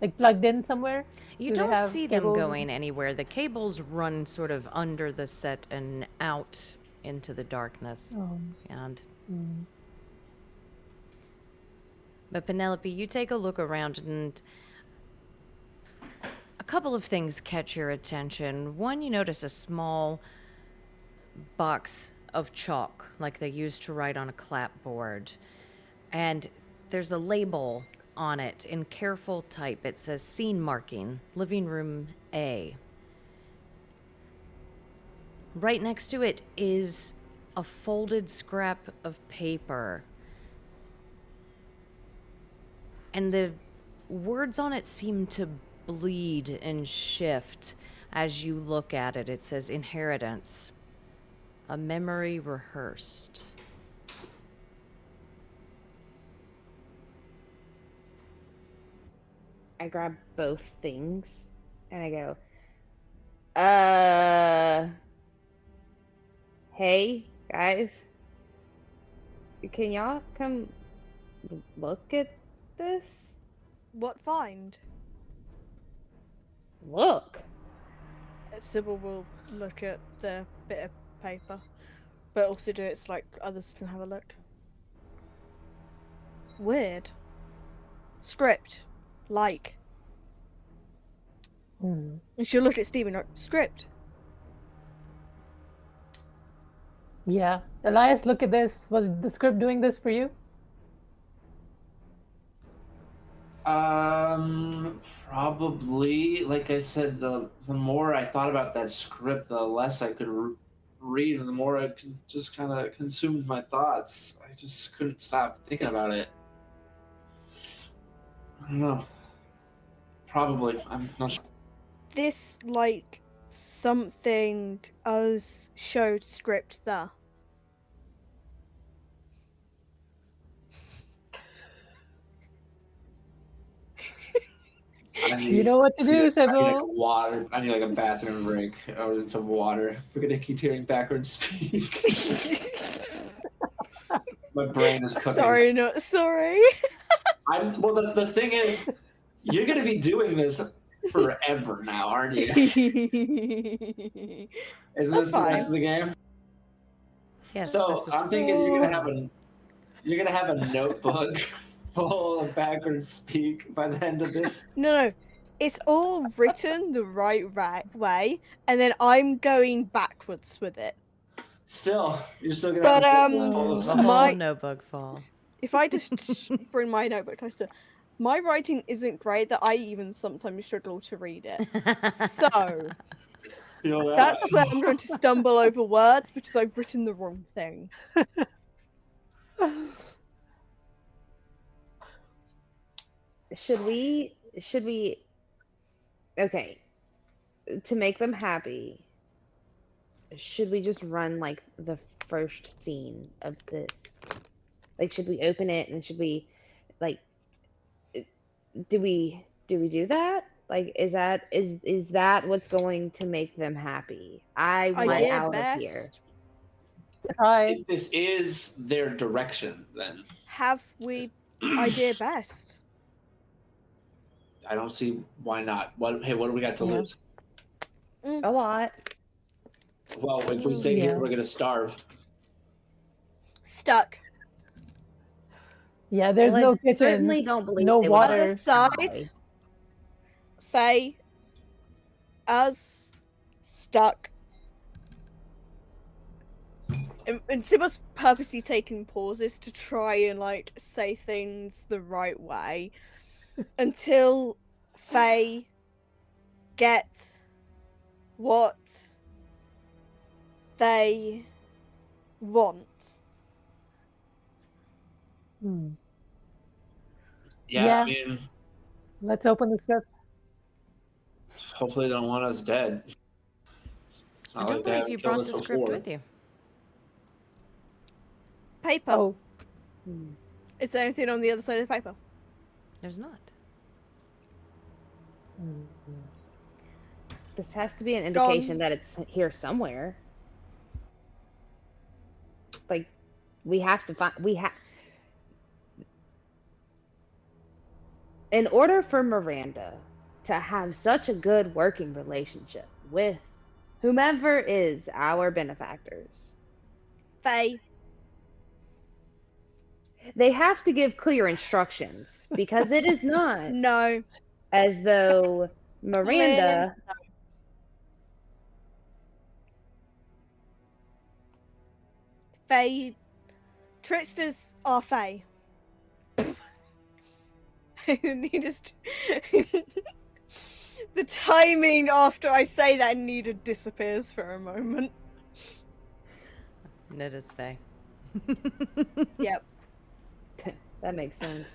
like plugged in somewhere? You Do they don't have see them cables? going anywhere. The cables run sort of under the set and out into the darkness. Oh. And Mm. but Penelope, you take a look around and a couple of things catch your attention. One, you notice a small box of chalk like they used to write on a clapboard. And there's a label on it in careful type. It says scene marking, living room A. Right next to it is a folded scrap of paper. And the words on it seem to bleed and shift as you look at it. It says inheritance, a memory rehearsed. I grab both things and I go, hey guys, can y'all come look at this? What find? Look. Sybil will look at the bit of paper, but also do it so like others can have a look. Weird. Script. Like. Mm. And she'll look at Stephen like, script. Yeah. Elias, look at this. Was the script doing this for you? Probably. Like I said, the more I thought about that script, the less I could read, and the more it just kind of consumed my thoughts. I just couldn't stop thinking about it. I don't know. Probably. I'm not sure. This like something us showed script there. You know what to do, I need like Sybil. water. I need like a bathroom break or some water. We're gonna keep hearing backwards speak. My brain is cooking. Sorry, not sorry. Well, the thing is, you're gonna be doing this forever now, aren't you? Isn't That's this the fine. rest of the game? Yes, So this is I'm thinking you're gonna have a notebook full of backwards speak by the end of this. No, it's all written the right way, and then I'm going backwards with it. Still, you're still gonna But have a book full of the stuff. whole notebook full. If I just bring my notebook closer, my writing isn't great that I even sometimes struggle to read it. So Feel that? that's where I'm going to stumble over words because I've written the wrong thing. Should we okay, to make them happy, should we just run like the first scene of this? Like, should we open it and should we like do we do that? Like, is that what's going to make them happy? I want Idea out of here. best. Hi. This is their direction, then. Have we idea best? I don't see why not. What do we got to Yeah. lose? A lot. Well, if we stay Yeah. here, we're gonna starve. Stuck. Yeah, there's Well, no I kitchen. certainly don't believe no they would water. Other side, die. Faye, us, stuck. And Sybil's purposely taking pauses to try and like say things the right way until Faye get what they want. Hmm. Yeah, Yeah. I mean, Let's open the script. hopefully they don't want us dead. It's I not don't like they believe haven't you killed brought us the script before. with you. Paper. Oh, Is there anything on the other side of the paper? There's not. hmm. This has to be an indication Gone. that it's here somewhere. Like, we have to find. In order for Miranda to have such a good working relationship with whomever is our benefactors, Faye. they have to give clear instructions because it is not No. as though Clearly. Miranda. Faye. Tricksters are Faye. He just. The timing after I say that Nita disappears for a moment. It is Faye. Yep. That makes sense.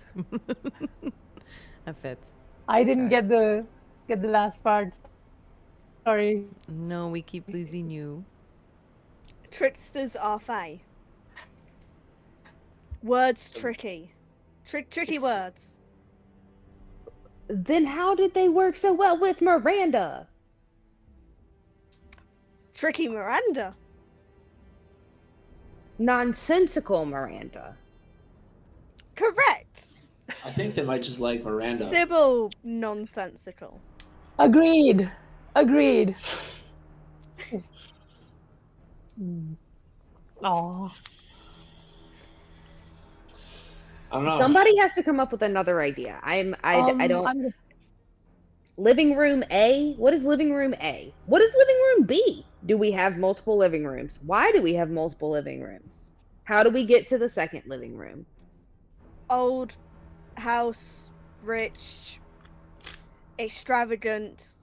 That fits. I didn't Okay. get the last part. Sorry. No, we keep losing you. Tricksters are Faye. Words tricky. Tricky words. Then how did they work so well with Miranda? Tricky Miranda. Nonsensical Miranda. Correct. I think they might just like Miranda. Sybil nonsensical. Agreed. Agreed. Oh, I don't know. Somebody has to come up with another idea. I don't. I'm Living room A? What is living room A? What is living room B? Do we have multiple living rooms? Why do we have multiple living rooms? How do we get to the second living room? Old house, rich, extravagant,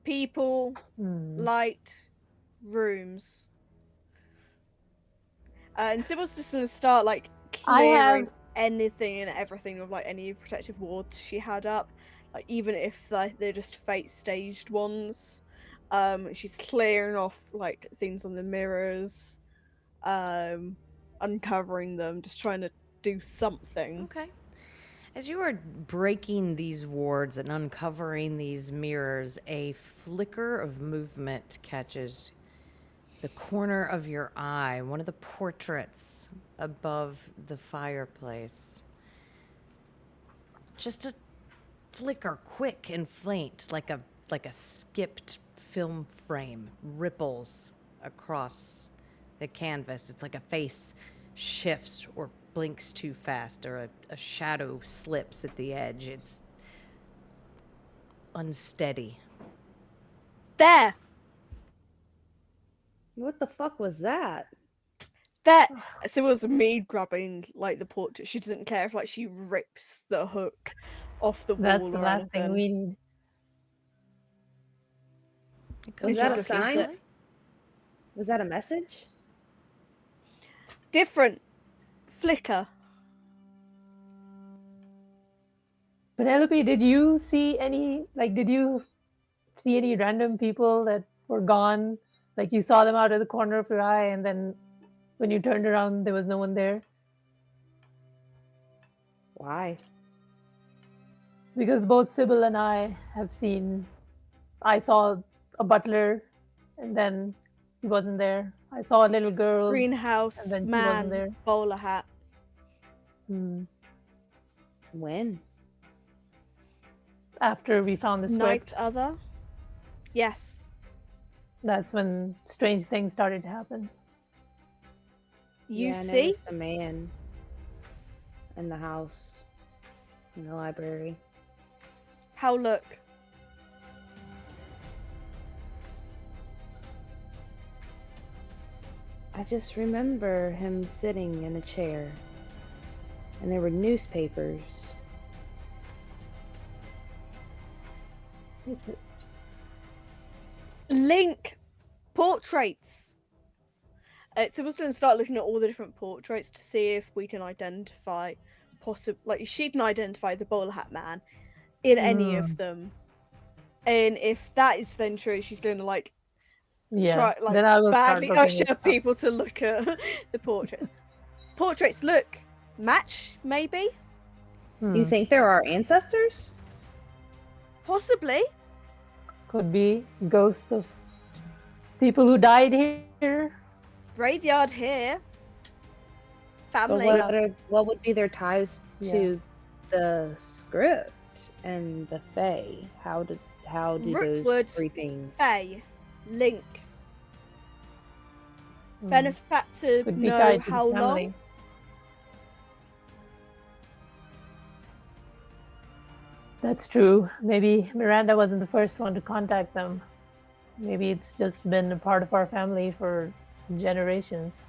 people, light, rooms. And Sybil's just gonna start like I clearing have- anything and everything of like any protective wards she had up, like even if they're just fate staged ones. She's clearing off like things on the mirrors, uncovering them, just trying to do something. Okay. As you are breaking these wards and uncovering these mirrors, a flicker of movement catches the corner of your eye, one of the portraits above the fireplace. Just a flicker, quick and faint, like a skipped film frame, ripples across the canvas. It's like a face shifts or blinks too fast, or a shadow slips at the edge. It's unsteady. There! What the fuck was that? That so it was me grabbing like the portrait. She doesn't care if like she rips the hook off the that's wall the or last thing anything. we need. It Was comes that off a sign? easily. Was that a message? Different flicker. Penelope, did you see any random people that were gone? Like you saw them out of the corner of your eye, and then when you turned around, there was no one there? Why? Because both Sybil and I have seen. I saw a butler, and then he wasn't there. I saw a little girl. Greenhouse, and then she wasn't man, there. bowler hat. When? After we found the script, Night other. Yes. that's when strange things started to happen. You Yeah, I see? noticed a man in the house, in the library. How look? I just remember him sitting in a chair, and there were newspapers. Link portraits. So we're going to start looking at all the different portraits to see if we can identify like she can identify the bowler hat man in any of them. And if that is then true, she's going to like try like then I will start badly looking usher it up. people to look at the portraits. Portraits look match maybe, You think there are ancestors? possibly. Could be ghosts of people who died here. Graveyard here. But Family. what would be their ties Yeah. to the script and the Fae? How do those Rookwood, three things? Fae, Link. Hmm. Benefactor Could be know tied to how the long? family. That's true. Maybe Miranda wasn't the first one to contact them. Maybe it's just been a part of our family for generations.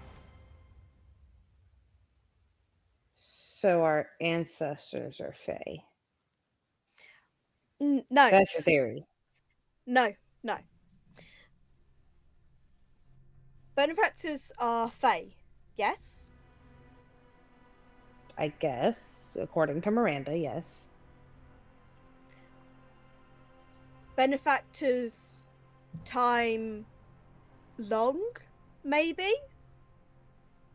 So our ancestors are Fae. No, That's your theory. no. Benefactors are Fae, yes? I guess, according to Miranda, yes. Benefactors time long, maybe?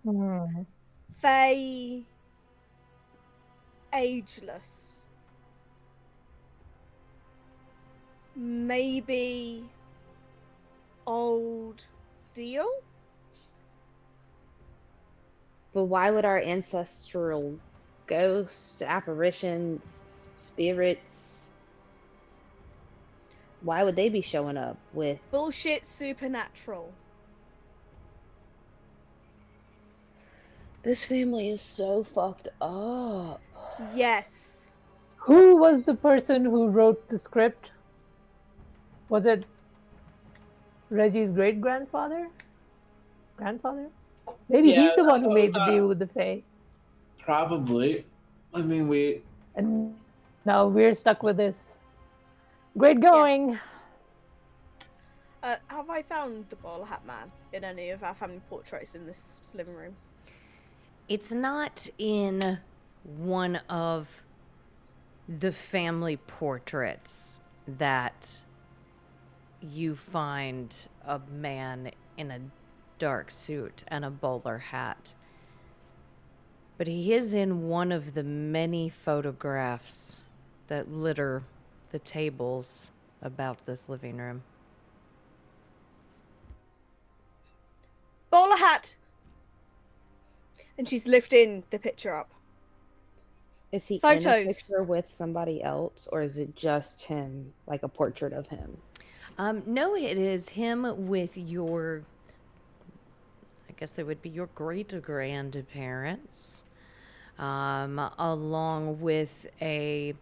Hmm. Fae ageless. Maybe old deal? But why would our ancestral ghosts, apparitions, spirits, why would they be showing up with Bullshit supernatural. this family is so fucked up? Yes. Who was the person who wrote the script? Was it Reggie's great grandfather? Grandfather? Maybe Yeah, he's the one who made the uh, deal with the Fae. probably. I mean, we. And now we're stuck with this. Great going. Have I found the bowler hat man in any of our family portraits in this living room? It's not in one of the family portraits that you find a man in a dark suit and a bowler hat. But he is in one of the many photographs that litter the tables about this living room. Bowler hat! And she's lifting the picture up. Is he in a Photos. picture with somebody else, or is it just him, like a portrait of him? No, it is him with your, I guess they would be your great-grandparents, along with a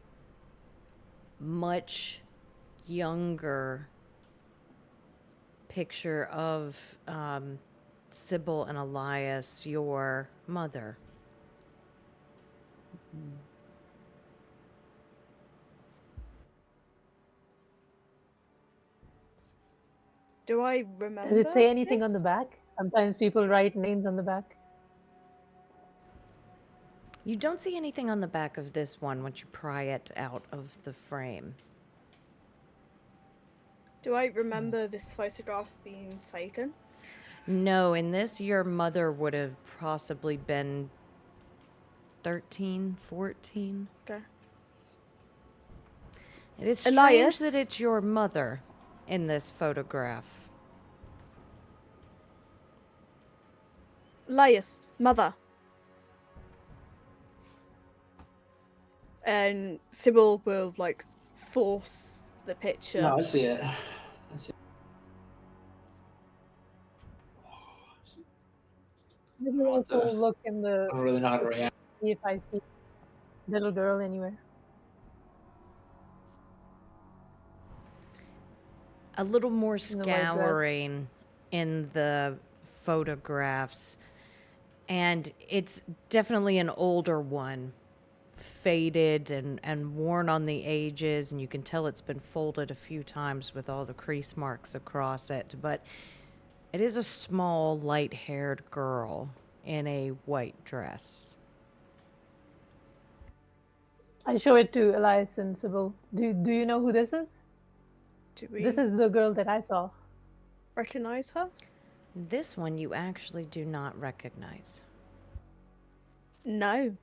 much younger picture of Sybil and Elias, your mother. Do I remember? Did it say anything on this? the back? Sometimes people write names on the back. You don't see anything on the back of this one once you pry it out of the frame. Do I remember this photograph being taken? No, in this, your mother would have possibly been 13, 14. Okay. It is strange Elias? that it's your mother in this photograph. Elias, mother. And Sybil will like force the picture. No, I see it. I see it. Maybe also look in the. I don't really know how to react. See if I see little girl anywhere. A little more the white dress. scouring in the photographs, and it's definitely an older one, faded and worn on the edges, and you can tell it's been folded a few times with all the crease marks across it, but it is a small, light-haired girl in a white dress. I show it to Elias and Sybil. Do you know who this is? Do we This is the girl that I saw. recognize her? This one you actually do not recognize. No.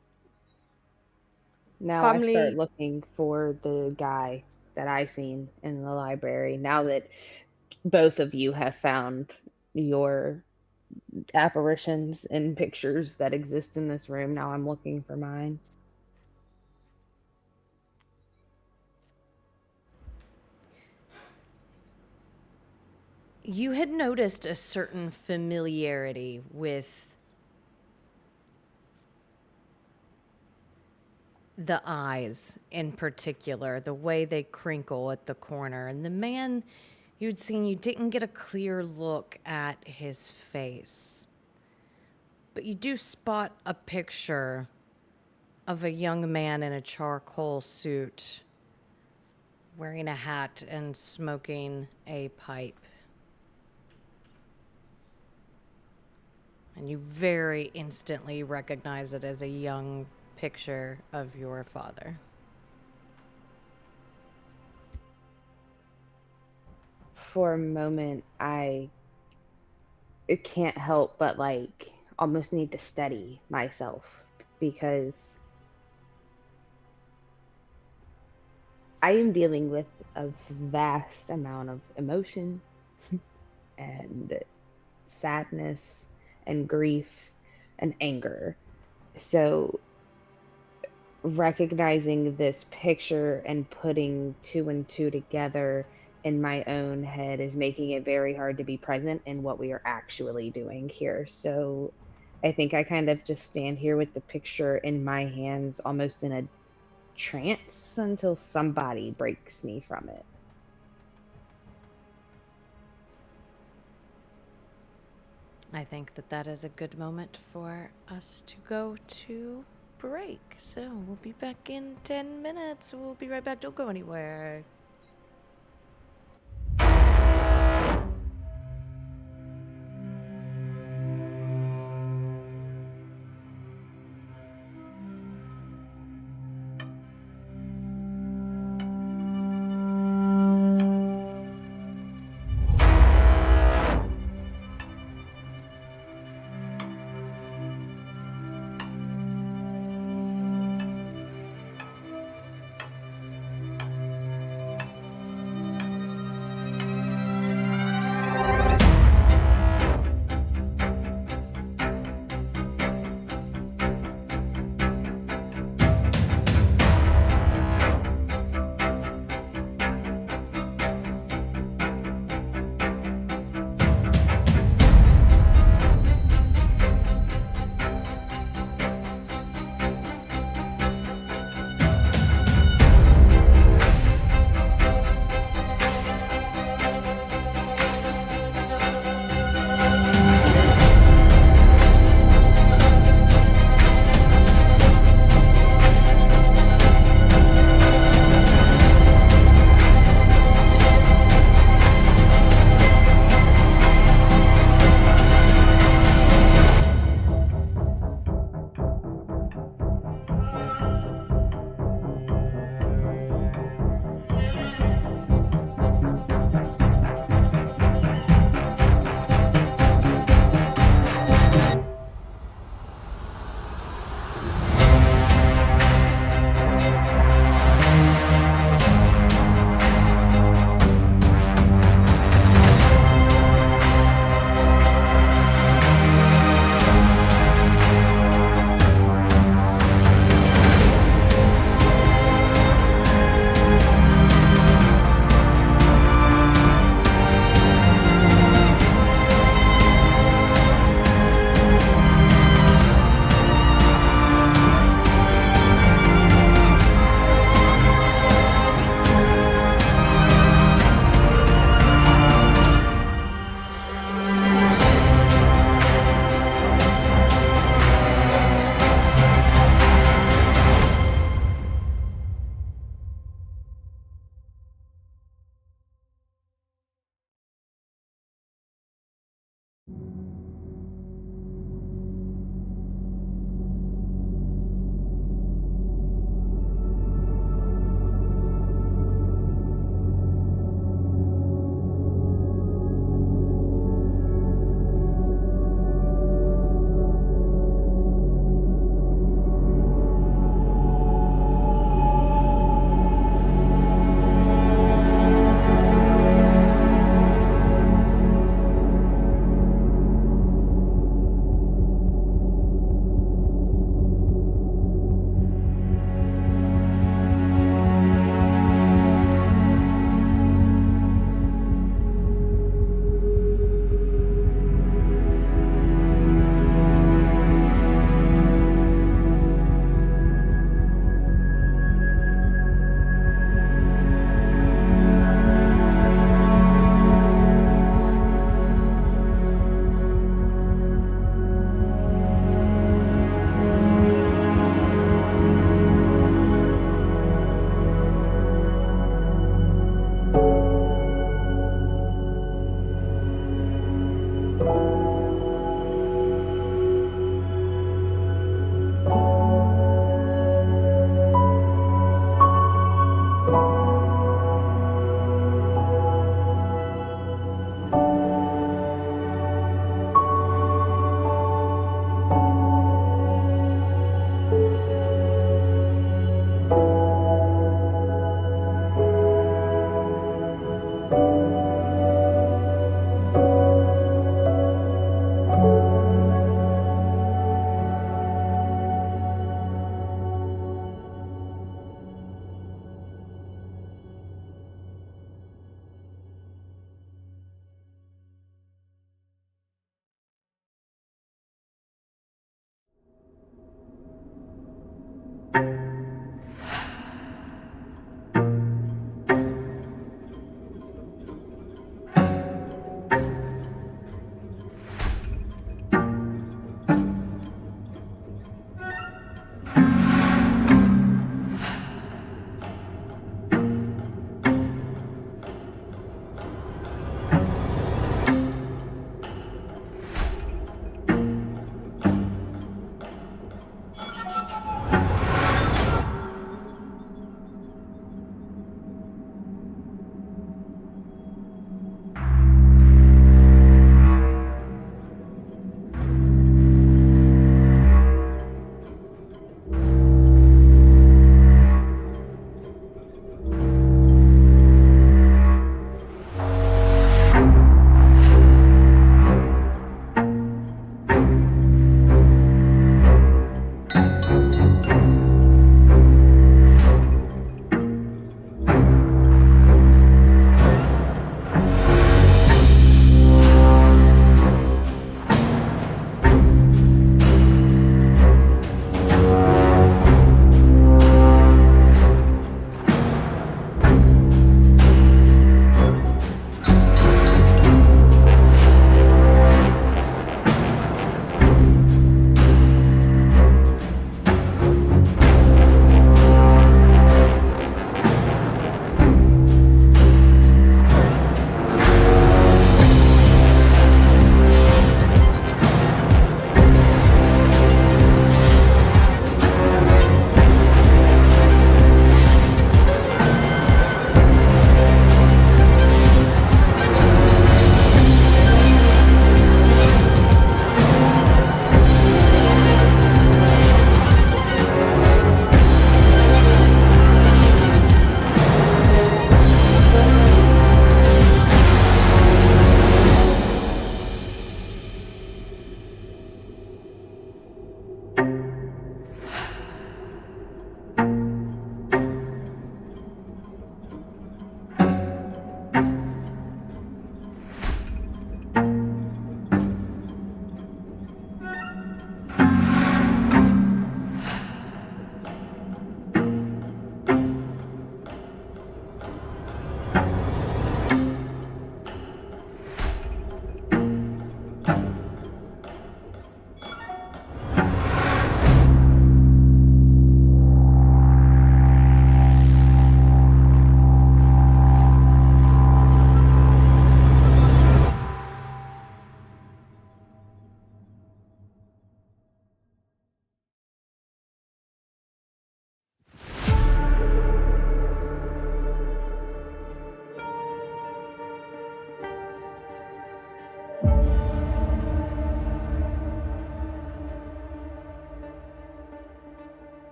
Now I Family- start looking for the guy that I seen in the library. Now that both of you have found your apparitions and pictures that exist in this room, now I'm looking for mine. you had noticed a certain familiarity with the eyes in particular, the way they crinkle at the corner. And the man you'd seen, you didn't get a clear look at his face. But you do spot a picture of a young man in a charcoal suit, wearing a hat and smoking a pipe. And you very instantly recognize it as a young picture of your father. For a moment, I can't help but like almost need to steady myself because I am dealing with a vast amount of emotion and sadness and grief and anger. So recognizing this picture and putting two and two together in my own head is making it very hard to be present in what we are actually doing here. So I think I kind of just stand here with the picture in my hands, almost in a trance until somebody breaks me from it. I think that that is a good moment for us to go to break. So we'll be back in 10 minutes. We'll be right back. Don't go anywhere.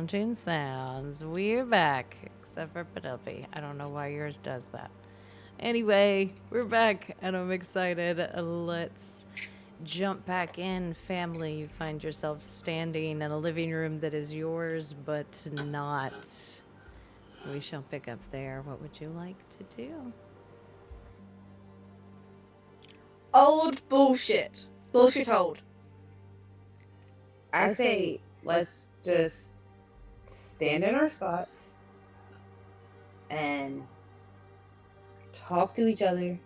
Crunching sounds. We're back. Except for Penelope. I don't know why yours does that. Anyway, we're back and I'm excited. Let's jump back in, family. You find yourself standing in a living room that is yours, but not. We shall pick up there. What would you like to do? Old bullshit. Bullshit old. I say let's just stand in our spots and talk to each other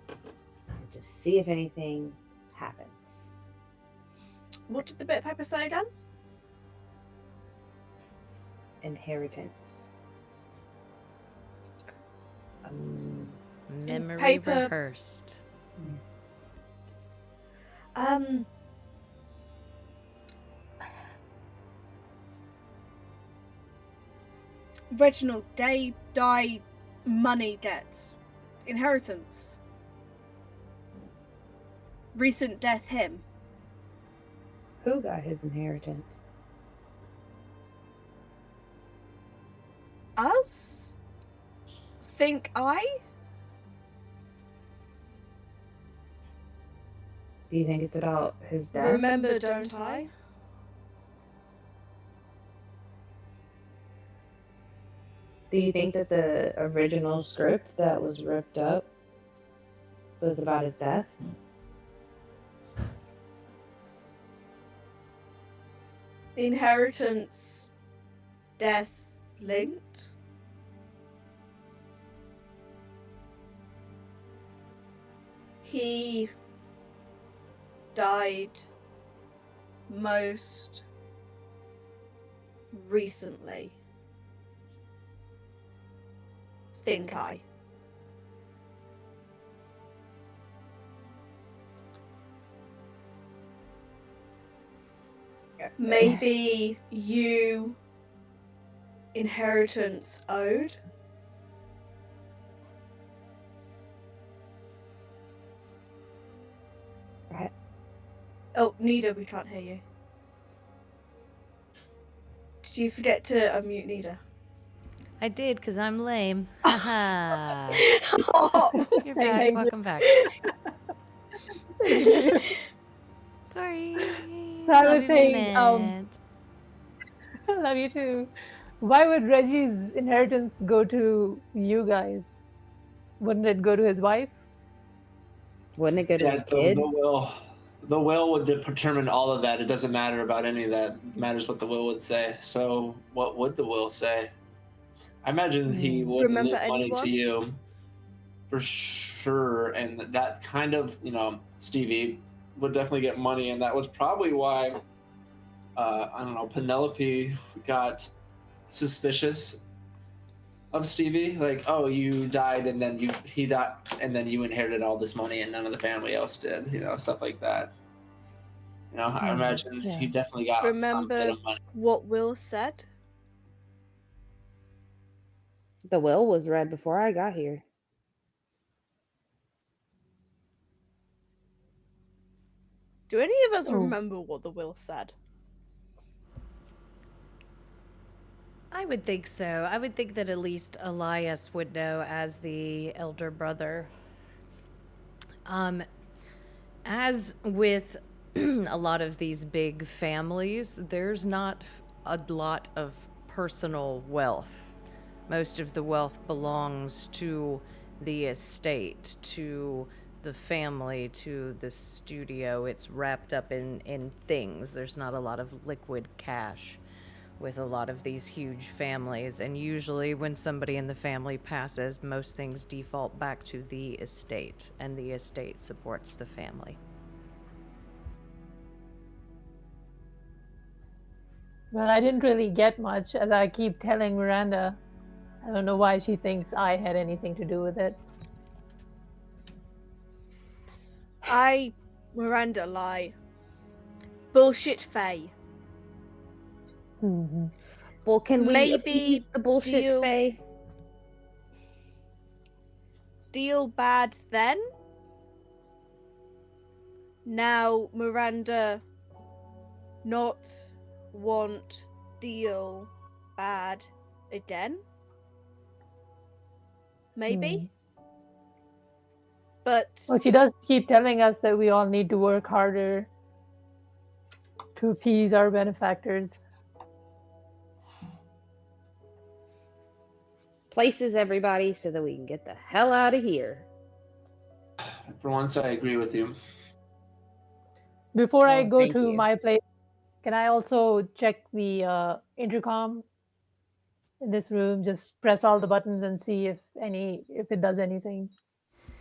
and just see if anything happens. What did the bit of paper say again? Inheritance. Memory paper- rehearsed. Reginald, they die, money debts, inheritance. Recent death, him. Who got his inheritance? Us? Think I? Do you think it's about his death? Remember, don't I? Do you think that the original script that was ripped up was about his death? Inheritance, death, linked. He died most recently, think I. Maybe you inheritance owed. Right. Oh, Nida, we can't hear you. Did you forget to unmute Nida? I did, because I'm lame. Haha. Oh, You're Hey, back. thank you. Welcome back. Thank you. Sorry. So I Love was you, saying, Minute. love you too. Why would Reggie's inheritance go to you guys? Wouldn't it go to his wife? Wouldn't it go to Yeah, his kid? the will would determine all of that. It doesn't matter about any of that. It matters what the will would say. So, what would the will say? I imagine he would remember leave money to anyone? you for sure, and that kind of, Stevie would definitely get money, and that was probably why I don't know, Penelope got suspicious of Stevie. Like, oh, you died, and then he died, and then you inherited all this money, and none of the family else did. Stuff like that. I imagine Yeah. he definitely got some bit Remember of money. what Will said? The will was read before I got here. Do any of us Oh. remember what the will said? I would think so. I would think that at least Elias would know as the elder brother. As with a lot of these big families, there's not a lot of personal wealth. Most of the wealth belongs to the estate, to the family, to the studio. It's wrapped up in things. There's not a lot of liquid cash with a lot of these huge families. And usually, when somebody in the family passes, most things default back to the estate, and the estate supports the family. Well, I didn't really get much, as I keep telling Miranda. I don't know why she thinks I had anything to do with it. Miranda, lie. Bullshit, Faye. Mm-hmm. Well, can we Maybe appease the bullshit, deal- Faye? Deal bad then? Now, Miranda, not want deal bad again? Maybe? But Well, she does keep telling us that we all need to work harder to appease our benefactors. Places everybody so that we can get the hell out of here. For once, I agree with you. Before I Well, go thank to you. my place, can I also check the intercom in this room? Just press all the buttons and see if it does anything.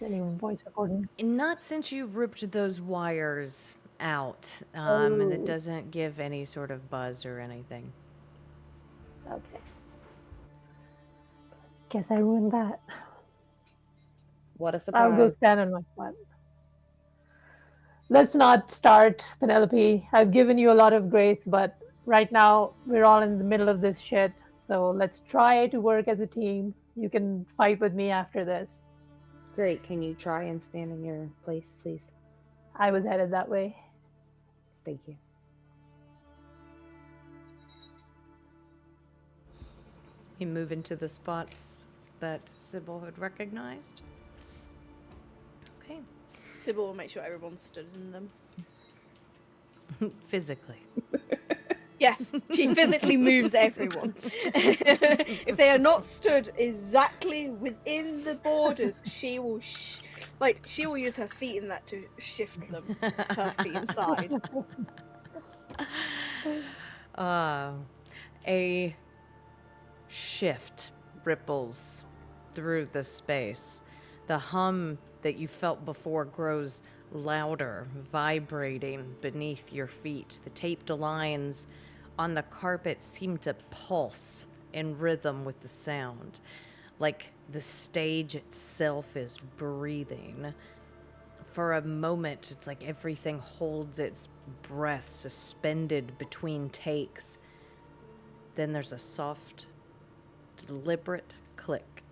Any voice recording? Not since you ripped those wires out, and it Oh, doesn't give any sort of buzz or anything. okay. Guess I ruined that. What a I'll go surprise. stand on my spot. Let's not start, Penelope. I've given you a lot of grace, but right now we're all in the middle of this shit. So let's try to work as a team. You can fight with me after this. Great. Can you try and stand in your place, please? I was headed that way. Thank you. You move into the spots that Sybil had recognized. Okay. Sybil will make sure everyone stood in them. Physically. Yes, she physically moves everyone. If they are not stood exactly within the borders, she will she will use her feet in that to shift them perfectly inside. A shift ripples through the space. The hum that you felt before grows louder, vibrating beneath your feet. The taped lines on the carpet seem to pulse in rhythm with the sound, like the stage itself is breathing. For a moment, it's like everything holds its breath suspended between takes. Then there's a soft, deliberate click.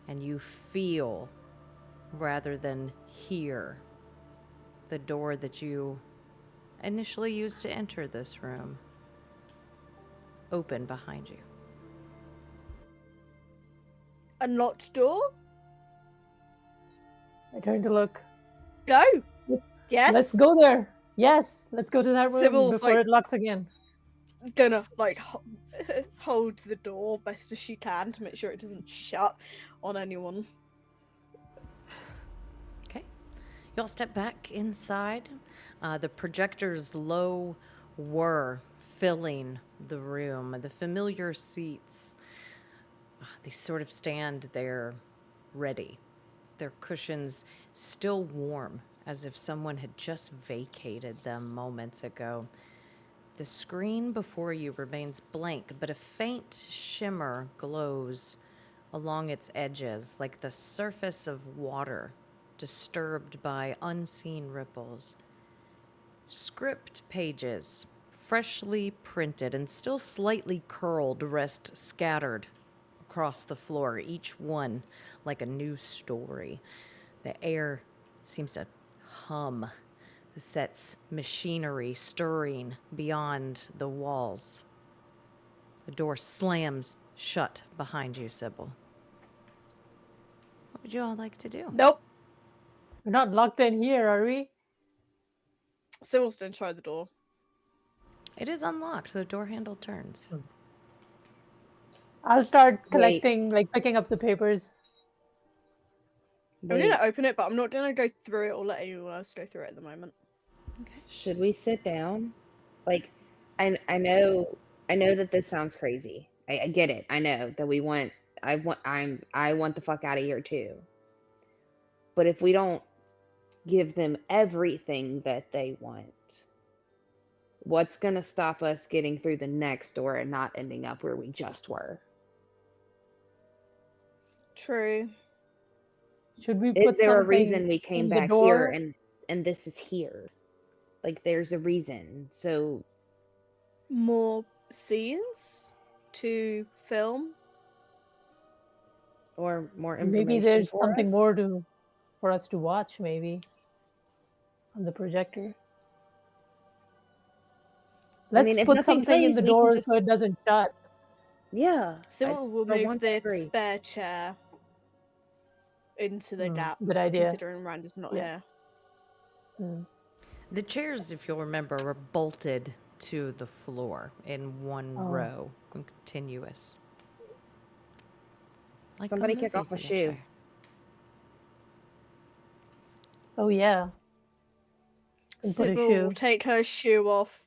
And you feel, rather than hear, the door that you initially used to enter this room open behind you. Unlocked door? I turn to look. Go! Let's- Yes? Let's go there. Yes, let's go to that room Sybil's before like- it locks again. Gonna, like, hold the door best as she can to make sure it doesn't shut on anyone. Okay. You all step back inside. The projector's low whir filling the room. The familiar seats, they sort of stand there ready. Their cushions still warm, as if someone had just vacated them moments ago. The screen before you remains blank, but a faint shimmer glows along its edges, like the surface of water disturbed by unseen ripples. Script pages, freshly printed and still slightly curled, rest scattered across the floor, each one like a new story. The air seems to hum, the set's machinery stirring beyond the walls. The door slams shut behind you, Sybil. What would you all like to do? Nope. We're not locked in here, are we? Sybil's gonna try the door. It is unlocked. The door handle turns. I'll start Wait. collecting, like picking up the papers. I'm Wait, gonna open it, but I'm not gonna go through it or let anyone else go through it at the moment. should we sit down? Like, I know that this sounds crazy. I get it. I know that I want the fuck out of here too. But if we don't give them everything that they want, what's gonna stop us getting through the next door and not ending up where we just were? True. Should we Is put there a something reason we came in the back door? here and this is here? Like, there's a reason. So More scenes to film. or more information Maybe there's for something us? more for us to watch, maybe on the projector. I Let's mean, if put nothing something in plays, the we can door just so it doesn't shut. yeah. Sybil will for move once, the agree. spare chair into the gap, Good idea. considering Randa's not Yeah. here. Mm. The chairs, if you'll remember, were bolted to the floor in one Oh. row, continuous. Like Somebody a kick movie off a theater shoe. chair. Oh yeah. And put a Sybil shoe. will take her shoe off.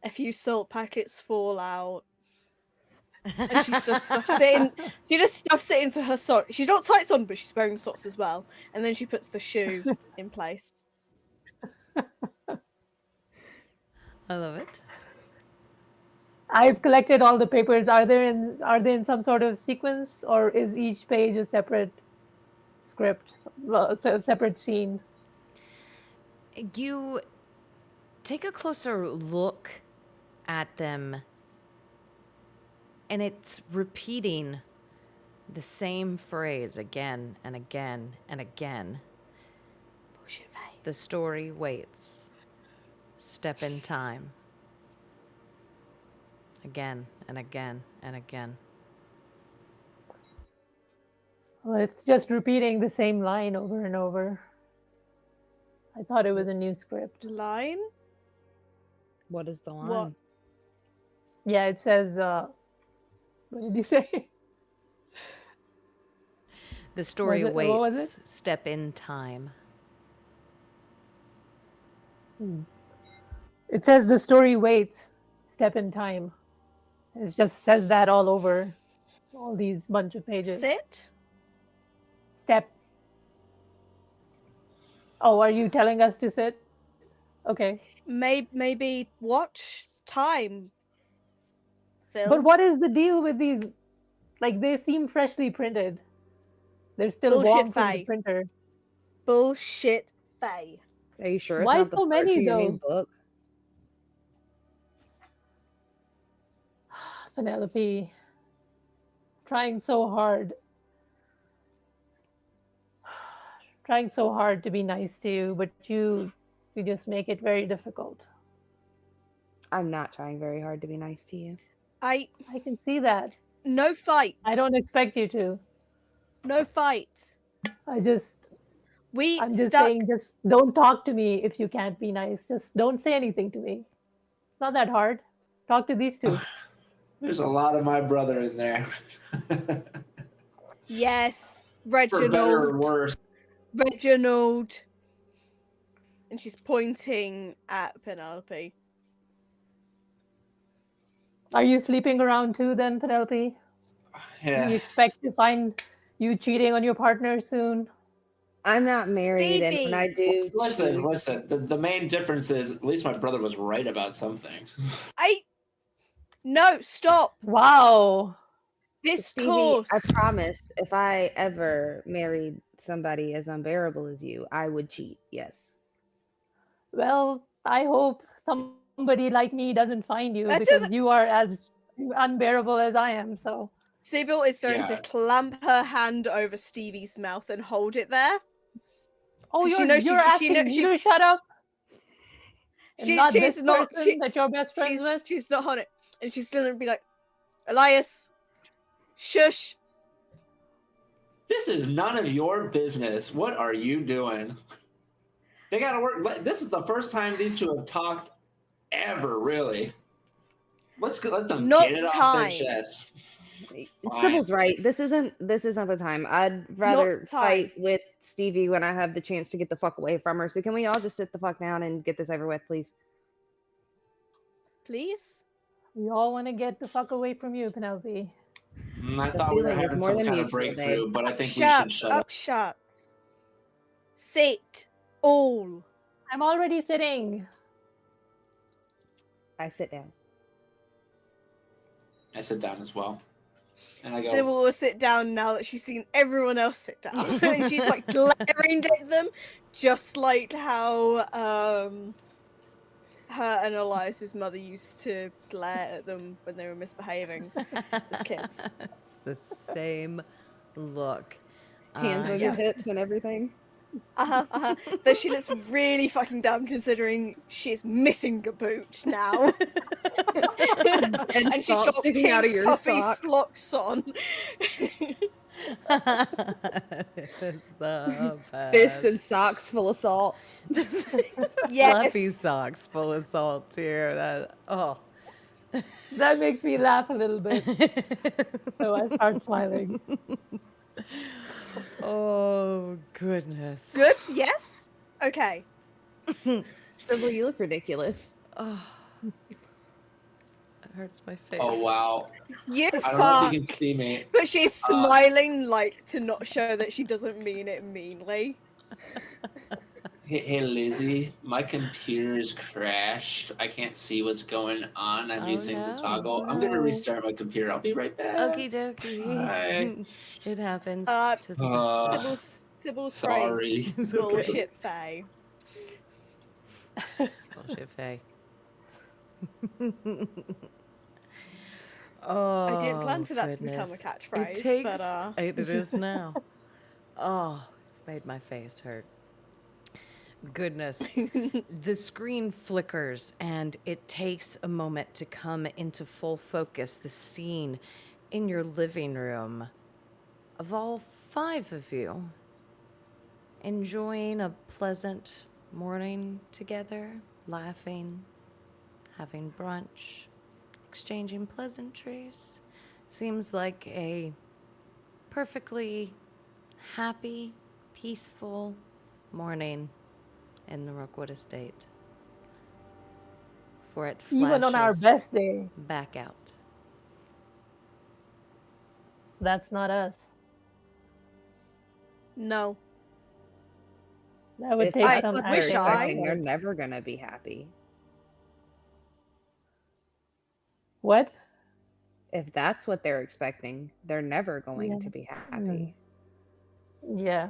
A few salt packets fall out. And she just stuffs it in. She just stuffs it into her sock. She's got tights on, but she's wearing socks as well. And then she puts the shoe in place. I love it. I've collected all the papers. Are they in some sort of sequence, or is each page a separate script, separate scene? You take a closer look at them, and it's repeating the same phrase again and again and again. The story waits. Step in time. Again and again and again. Well, it's just repeating the same line over and over. I thought it was a new script. Line? What is the line? What? Yeah, it says. What did you say? The story What was waits. Step in time. It says the story waits. Step in time, It just says that all over all these bunch of pages. Sit. Step. Oh, are you telling us to sit? Okay. Maybe watch time. Phil. But what is the deal with these? Like, they seem freshly printed. They're still Bullshit, warm from the Faye. printer. Bullshit, Faye. Are you sure it's Why not the so start many, to your new though? book? Penelope, trying so hard. Trying so hard to be nice to you, but you just make it very difficult. I'm not trying very hard to be nice to you. I can see that. No fight. I don't expect you to. No fight. I just We I'm just stuck. saying, just don't talk to me if you can't be nice. Just don't say anything to me. It's not that hard. Talk to these two. There's a lot of my brother in there. Yes, For better or Reginald. worse. Reginald. And she's pointing at Penelope. Are you sleeping around too then, Penelope? Do you Yeah. expect to find you cheating on your partner soon? I'm not married, and when I Stevie. do Listen, choose, listen. The main difference is at least my brother was right about some things. No, stop. Wow. Stevie, I Discourse. promise, if I ever married somebody as unbearable as you, I would cheat. Yes. Well, I hope somebody like me doesn't find you because That you doesn't. are as unbearable as I am, so. Sybil is going to Yeah. clamp her hand over Stevie's mouth and hold it there. Oh, 'Cause you're she asking knows me to shut up? And not she's this not person that you're best friends with? she's not on it. And she's gonna be like, Elias, shush. This is none of your business. What are you doing? They gotta work. This is the first time these two have talked ever, really. Let them Not get it off time. their chest. Fine. Sybil's right. This isn't the time. I'd rather time. fight with Stevie when I have the chance to get the fuck away from her. So can we all just sit the fuck down and get this over with, please? Please? We all want to get the fuck away from you, Penelope. I The thought we were feeling is having more some than kind of mutual, breakthrough, babe. but I think we should shut up. Shut. Sit. All. I'm already sitting. I sit down. I sit down as well. And I go, Sybil will sit down now that she's seen everyone else sit down. And she's like glaring at them, just like how her and Elias's mother used to glare at them when they were misbehaving as kids. It's the same look. Hands on yeah. your hips and everything. Though she looks really fucking dumb considering she's missing a boot now. And she's salt got sticking pink out of your puffy sock. socks on. It's the Fists best. and socks full of salt. Yes. Fluffy socks full of salt too. That makes me laugh a little bit. So I start smiling. Oh goodness. Good? Yes? Okay. Sybil, you look ridiculous. Oh, it hurts my face. oh wow. You I don't know if you can fuck. see me. But she's smiling like to not show that she doesn't mean it meanly. Hey Lizzie, my computer's crashed. I can't see what's going on. I'm Oh, using the no. toggle. I'm gonna restart my computer. I'll be right back. Okie dokie. Hi. It happens to the best. Uh, Sybil's sorry. phrase. Bullshit Faye. Bullshit, Faye. Oh, I didn't plan for that to become a goodness. catchphrase, It takes. but It is now. Oh, made my face hurt. Goodness. The screen flickers and it takes a moment to come into full focus. The scene in your living room of all 5 of you enjoying a pleasant morning together, laughing, having brunch, exchanging pleasantries. Seems like a perfectly happy, peaceful morning in the Rookwood estate. For it flashes Even on our best day. back out That's not us. No. That would If take that's some what they're wish acting on our expecting, they're part. never gonna be happy. What? If that's what they're expecting, they're never going Yeah. to be Mm. happy. Yeah.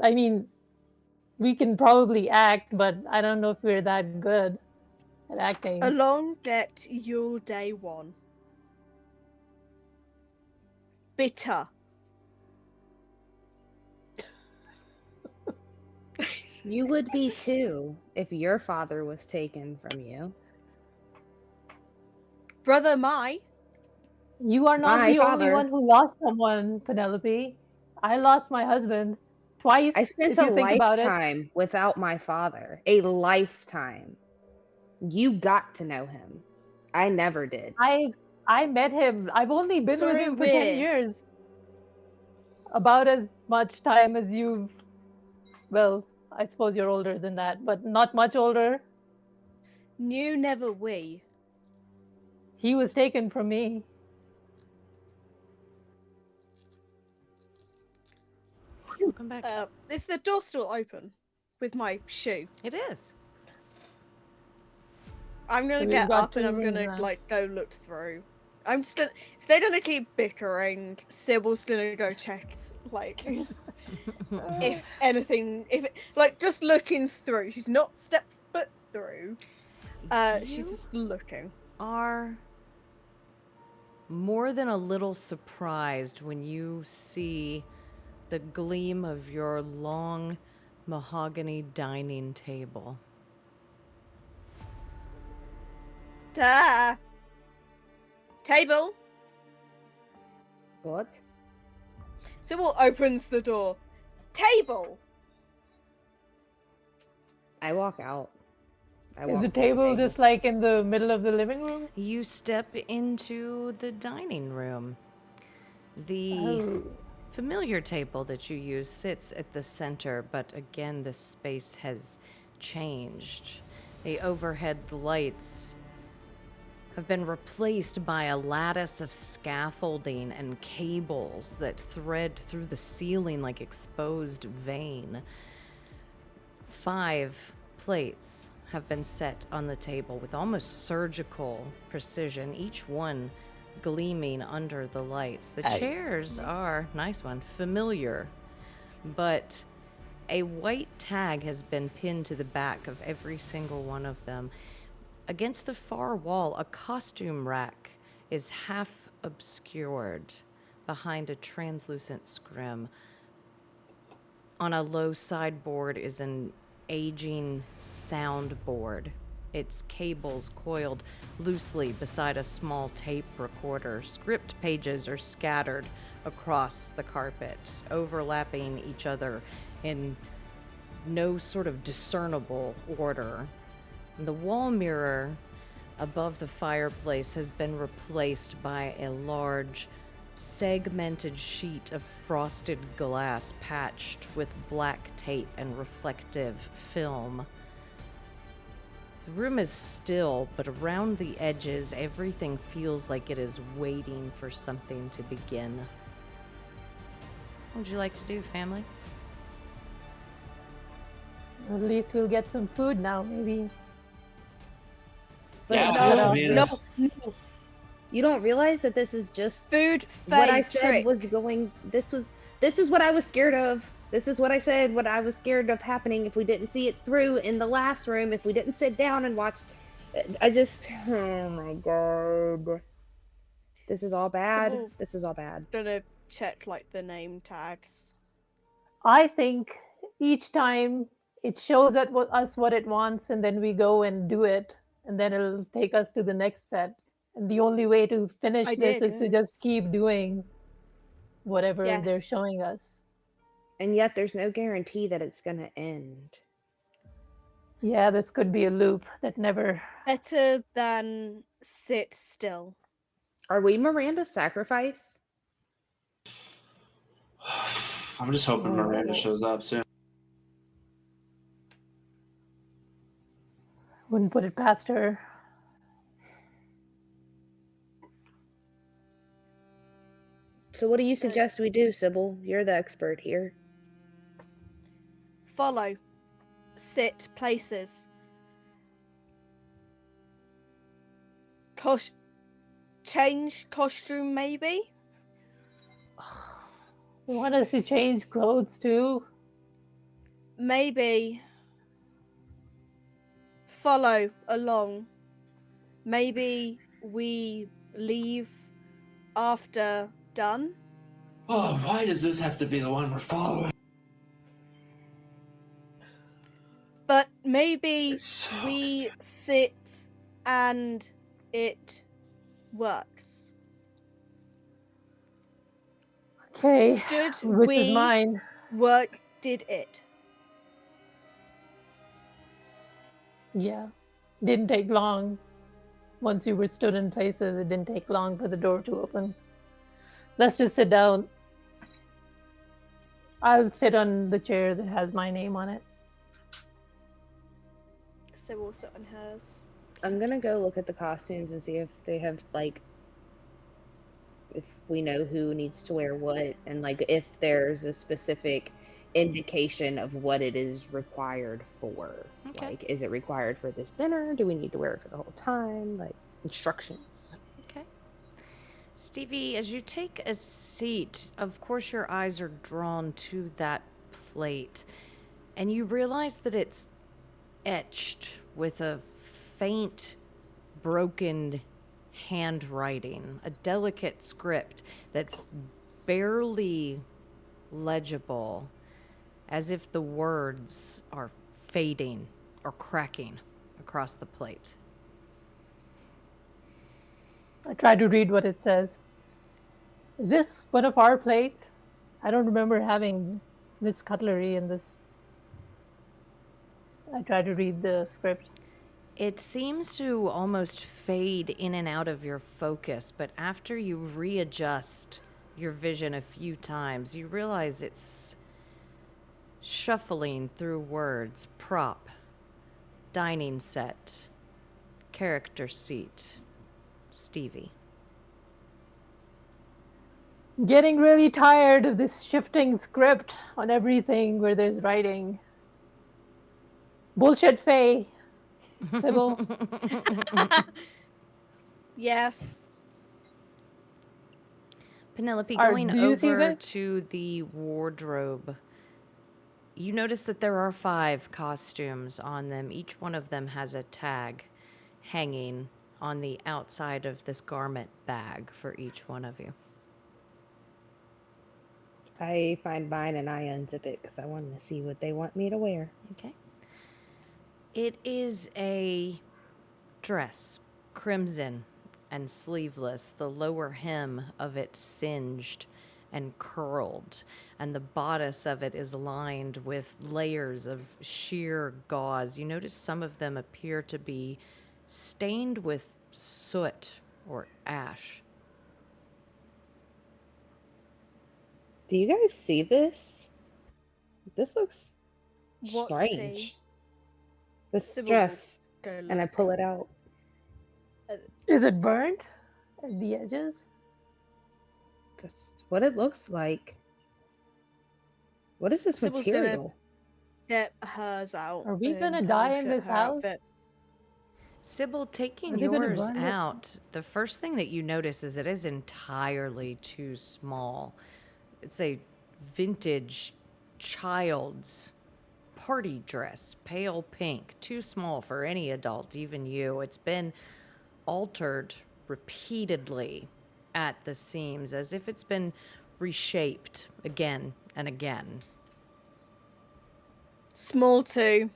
I mean, we can probably act, but I don't know if we're that good at acting. Along get Yule Day 1. Bitter. You would be too if your father was taken from you. Brother Mai. You are not My the only one father. who lost someone, Penelope. I lost my husband I twice, spent if a you think about it. lifetime without my father. A lifetime. You got to know him. I never did. I met him. I've only been with Sorry, him for 10 we're years. About as much time as you've, well, I suppose you're older than that, but not much older. new never we. He was taken from me. Welcome back. Is the door still open with my shoe? It is. I'm gonna So we've get got up and 2 I'm rooms gonna now. like go look through. I'm just gonna, if they're gonna keep bickering, Sybil's gonna go check like if anything, if like just looking through. She's not stepped foot through. She's You just looking. are more than a little surprised when you see the gleam of your long mahogany dining table. Table. What? Sybil opens the door. Table. I walk out. Is the table just like in the middle of the living room? You step into the dining room. The Oh. familiar table that you use sits at the center, but again, the space has changed. The overhead lights have been replaced by a lattice of scaffolding and cables that thread through the ceiling like exposed vein. 5 plates have been set on the table with almost surgical precision, each one gleaming under the lights. The chairs are, nice one, familiar, but a white tag has been pinned to the back of every single one of them. Against the far wall, a costume rack is half obscured behind a translucent scrim. On a low sideboard is an aging soundboard, its cables coiled loosely beside a small tape recorder. Script pages are scattered across the carpet, overlapping each other in no sort of discernible order. The wall mirror above the fireplace has been replaced by a large, segmented sheet of frosted glass patched with black tape and reflective film. The room is still, but around the edges, everything feels like it is waiting for something to begin. What would you like to do, family? At least we'll get some food now, maybe. Yeah, No, I mean, no, no. You don't realize that this is just Food. what I Fae said trick. was going. This is what I was scared of. This is what I said. What I was scared of happening if we didn't see it through in the last room. If we didn't sit down and watch. I just. Oh my god. This is all bad. Sybil This is all bad. is gonna check like the name tags. I think each time it shows us what it wants, and then we go and do it, and then it'll take us to the next set. And the only way to finish this is to just keep doing whatever they're Yes. showing us. And yet there's no guarantee that it's gonna end. Yeah, this could be a loop that never. Better than sit still. Are we Miranda's sacrifice? I'm just hoping Miranda Oh. shows up soon. Wouldn't put it past her. So what do you suggest we do, Sybil? You're the expert here. Follow. Sit. Places. Change costume, maybe? You want us to change clothes too? Maybe. Follow along. Maybe we leave after done? Oh, why does this have to be the one we're following? But maybe It's so we sit and it works. Okay, Stood, which is we mine. work, did it. Yeah, didn't take long. Once you were stood in places, it didn't take long for the door to open. Let's just sit down. I'll sit on the chair that has my name on it. So we'll sit on hers. I'm gonna go look at the costumes and see if they have if we know who needs to wear what, and if there's a specific indication of what it is required for. Okay. Is it required for this dinner? Do we need to wear it for the whole time? Instructions. Okay. Stevie, as you take a seat, of course your eyes are drawn to that plate, and you realize that it's etched with a faint, broken handwriting, a delicate script that's barely legible, as if the words are fading or cracking across the plate. I try to read what it says. Is this one of our plates? I don't remember having this cutlery in this. I try to read the script. It seems to almost fade in and out of your focus, but after you readjust your vision a few times, you realize it's shuffling through words: prop, dining set, character seat, Stevie. Getting really tired of this shifting script on everything where there's writing. Bullshit, Faye. Sybil. Yes. Penelope, Are- going do you see over this? to the wardrobe, you notice that there are 5 costumes on them. Each one of them has a tag hanging on the outside of this garment bag for each one of you. I find mine and I unzip it because I wanted to see what they want me to wear. Okay. It is a dress, crimson and sleeveless, the lower hem of it singed and curled, and the bodice of it is lined with layers of sheer gauze. You notice some of them appear to be stained with soot or ash. Do you guys see this? This looks What strange. see? This Sybil dress, Go and I look. pull it out. Is it burnt at the edges? That's what it looks like. What is this Sybil's gonna- material? Get hers out. Are we and gonna have a die look in at this her house? outfit. Sybil, taking Are they gonna yours burn this? out, the first thing that you notice is it is entirely too small. It's a vintage child's party dress, pale pink, too small for any adult, even you. It's been altered repeatedly at the seams, as if it's been reshaped again and again. Small too.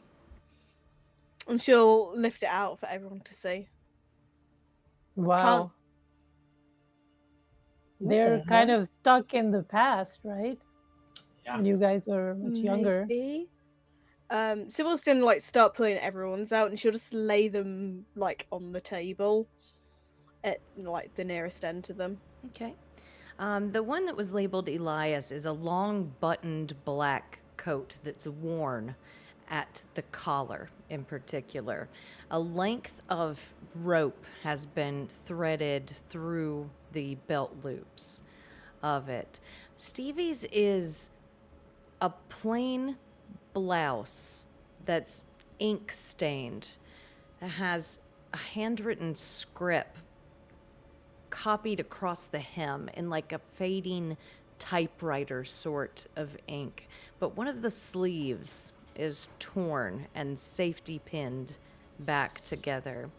And she'll lift it out for everyone to see. Wow. What They're the kind hell? of stuck in the past, right? Yeah. When you guys were much younger. Maybe. Sybil's gonna start pulling everyone's out, and she'll just lay them on the table at the nearest end to them. Okay. The one that was labeled Elias is a long buttoned black coat that's worn at the collar in particular. A length of rope has been threaded through the belt loops. of it. Stevie's is a plain blouse that's ink stained. It has a handwritten script copied across the hem in like a fading typewriter sort of ink. But one of the sleeves is torn and safety pinned back together.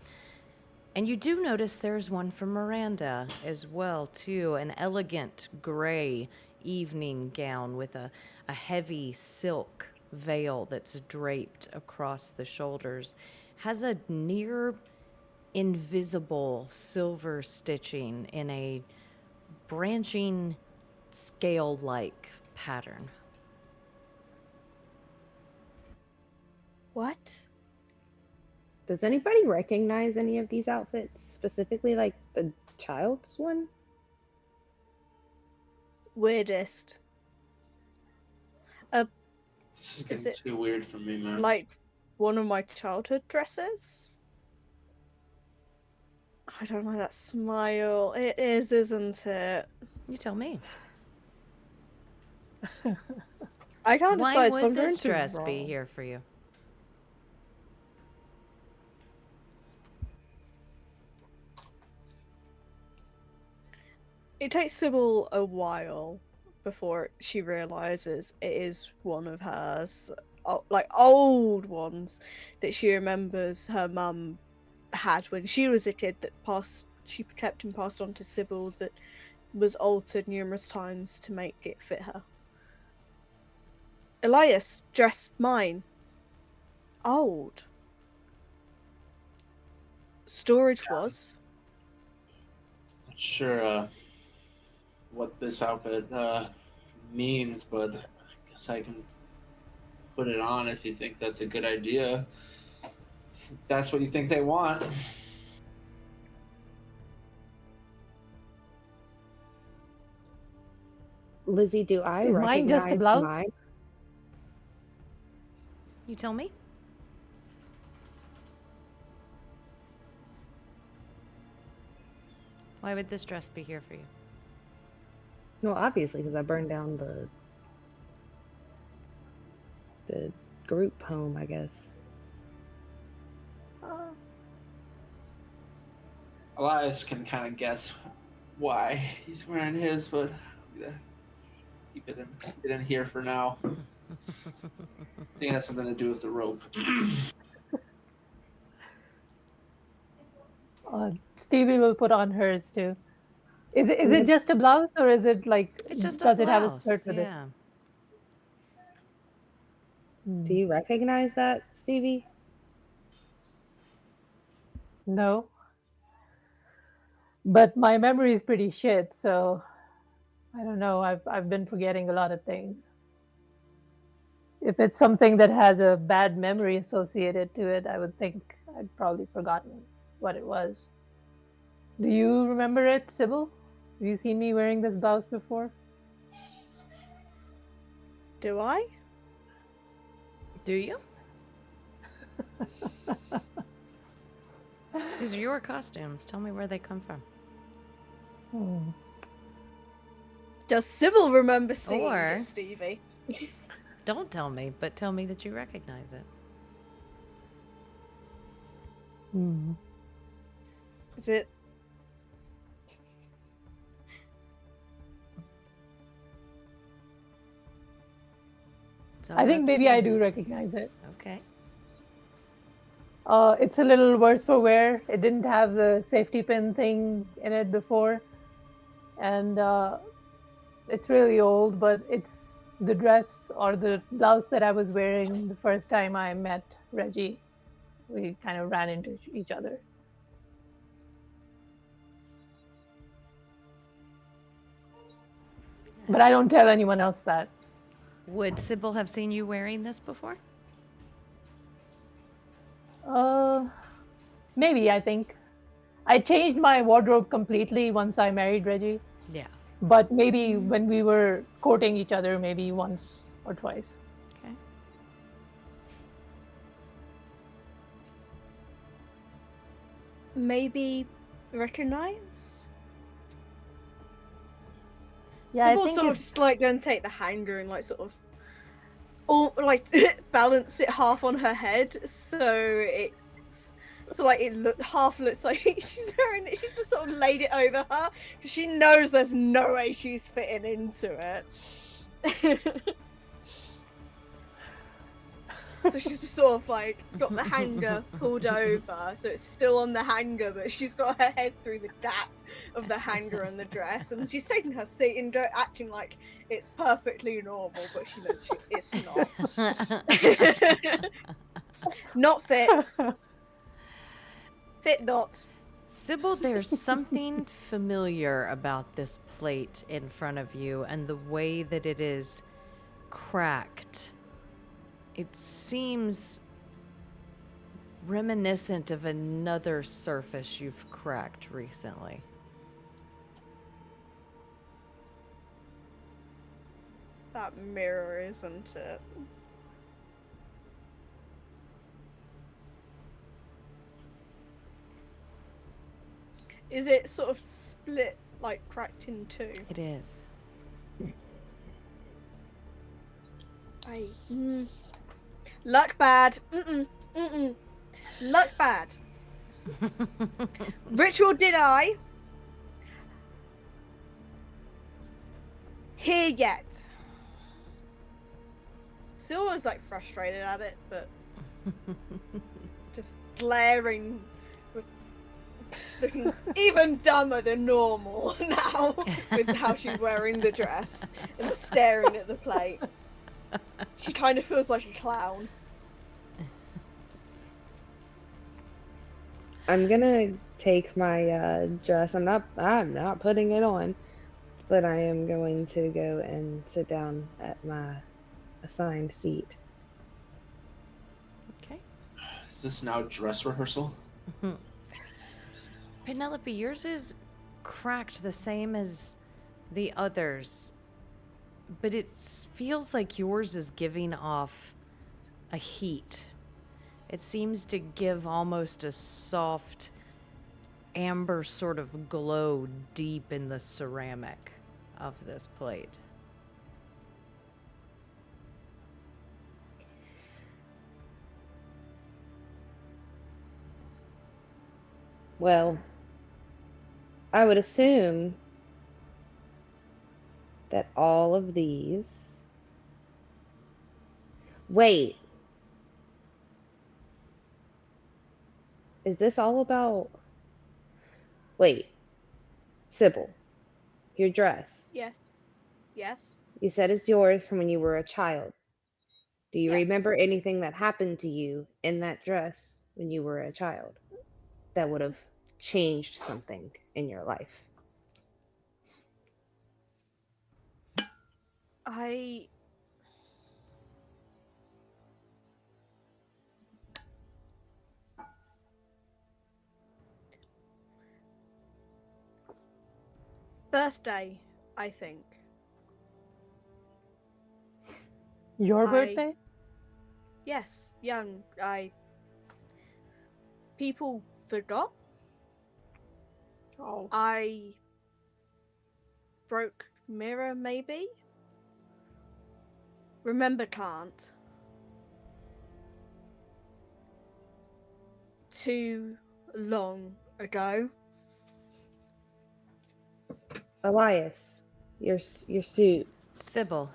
And you do notice there's one for Miranda as well, too. An elegant gray evening gown with a heavy silk veil that's draped across the shoulders. Has a near invisible silver stitching in a branching scale-like pattern. What? Does anybody recognize any of these outfits, specifically like the child's one? Weirdest. This is Is getting it too weird for me, man. like one of my childhood dresses? I don't know that smile. It is, isn't it? You tell me. I can't Why decide, so would I'm going this to dress be roll. here for you? It takes Sybil a while before she realizes it is one of hers, like old ones that she remembers her mum had when she was a kid that she kept and passed on to Sybil, that was altered numerous times to make it fit her. Elias, dress mine. Old. Storage was. Not sure what this outfit means, but I guess I can put it on if you think that's a good idea. If that's what you think they want. Lizzie, do I Is mine just a recognize blouse? mine? You tell me. Why would this dress be here for you? No, obviously, because I burned down the group home, I guess. Elias can kind of guess why he's wearing his, but I'm gonna keep it in here for now. I think it has something to do with the rope. Stevie will put on hers too. Is it just a blouse, or is it like, It's just a does it have a blouse. skirt with it? Yeah. Do you recognize that, Stevie? No. But my memory is pretty shit, so I don't know. I've been forgetting a lot of things. If it's something that has a bad memory associated to it, I would think I'd probably forgotten what it was. Do you remember it, Sybil? Have you seen me wearing this blouse before? Do I? Do you? These are your costumes. Tell me where they come from. Does Sybil remember seeing Or- it, Stevie? Don't tell me, but tell me that you recognize it. Is it? It's all I think up maybe to I you. do recognize it. Okay. It's a little worse for wear. It didn't have the safety pin thing in it before. And it's really old, but it's the dress or the blouse that I was wearing the first time I met Reggie. We kind of ran into each other. But I don't tell anyone else that. Would Sybil have seen you wearing this before? Maybe, I think. I changed my wardrobe completely once I married Reggie. Yeah. But maybe when we were courting each other, maybe once or twice. Okay. Maybe recognize? Yeah, I Sybil think sort of if just like going to take the hanger and like sort of all like balance it half on her head, so it half looks like she's wearing it. She's just sort of laid it over her because she knows there's no way she's fitting into it. So she's just sort of like got the hanger pulled over, so it's still on the hanger, but she's got her head through the gap of the hanger and the dress, and she's taking her seat and acting like it's perfectly normal, but she knows it's not. Not fit. Fit not. Sybil, there's something familiar about this plate in front of you and the way that it is cracked. It seems reminiscent of another surface you've cracked recently. That mirror, isn't it? Is it sort of split, like cracked in two? It is. Luck bad. Luck bad. Ritual did I. Here yet. Still was like frustrated at it, but just glaring with looking even dumber than normal now with how she's wearing the dress and staring at the plate. She kind of feels like a clown. I'm gonna take my dress. I'm not putting it on, but I am going to go and sit down at my assigned seat. Okay. Is this now dress rehearsal? Penelope, yours is cracked the same as the others, but it feels like yours is giving off a heat. It seems to give almost a soft amber sort of glow deep in the ceramic of this plate. Well, I would assume that all of these. Wait. Is this all about. Wait. Sybil, your dress. Yes. Yes. You said it's yours from when you were a child. Do you Yes. remember anything that happened to you in that dress when you were a child that would have changed something in your life? Birthday, I think. your birthday? Yes, young. People forgot. Oh, I broke mirror, maybe? Remember can't. Too long ago. Elias, your suit. Sybil,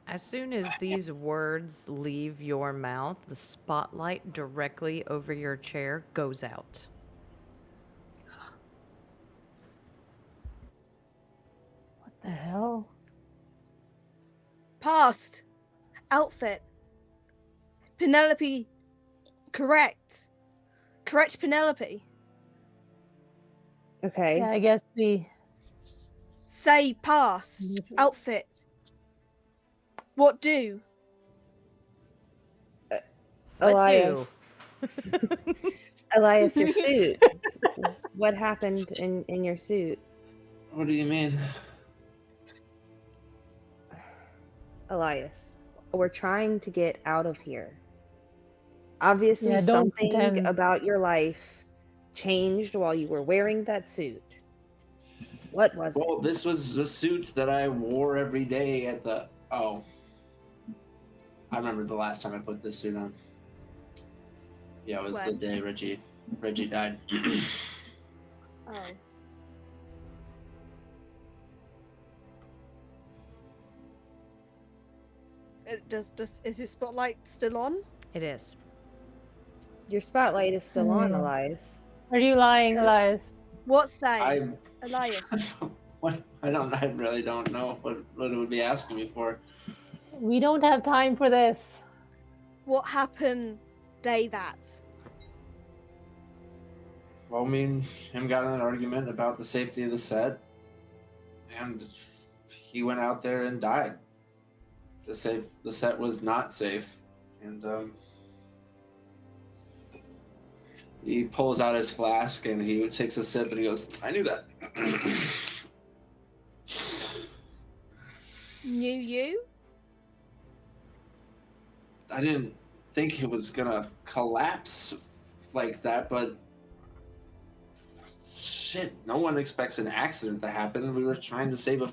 as soon as these words leave your mouth, the spotlight directly over your chair goes out. what the hell? Past. Outfit. Penelope. Correct. Correct, Penelope. Okay. Yeah, I guess we. Say past. Outfit. What do? Elias. What do? Elias, your suit. What happened in your suit? What do you mean? Elias, we're trying to get out of here. Obviously, Yeah, don't something pretend. about your life changed while you were wearing that suit. What was Well, it? this was the suit that I wore every day at the. Oh, I remember the last time I put this suit on. Yeah, it was the When? day Reggie died. Oh. Is his spotlight still on? It is. Your spotlight is still on, Hmm. Elias. Are you lying, Yes. Elias? What say? I Elias. what? I really don't know what it would be asking me for. We don't have time for this. What happened day that? Well, me and him got in an argument about the safety of the set, and he went out there and died. The set was not safe, and he pulls out his flask and he takes a sip and he goes, "I knew that." Knew you? I didn't think it was gonna collapse like that, but shit, no one expects an accident to happen. We were trying to save a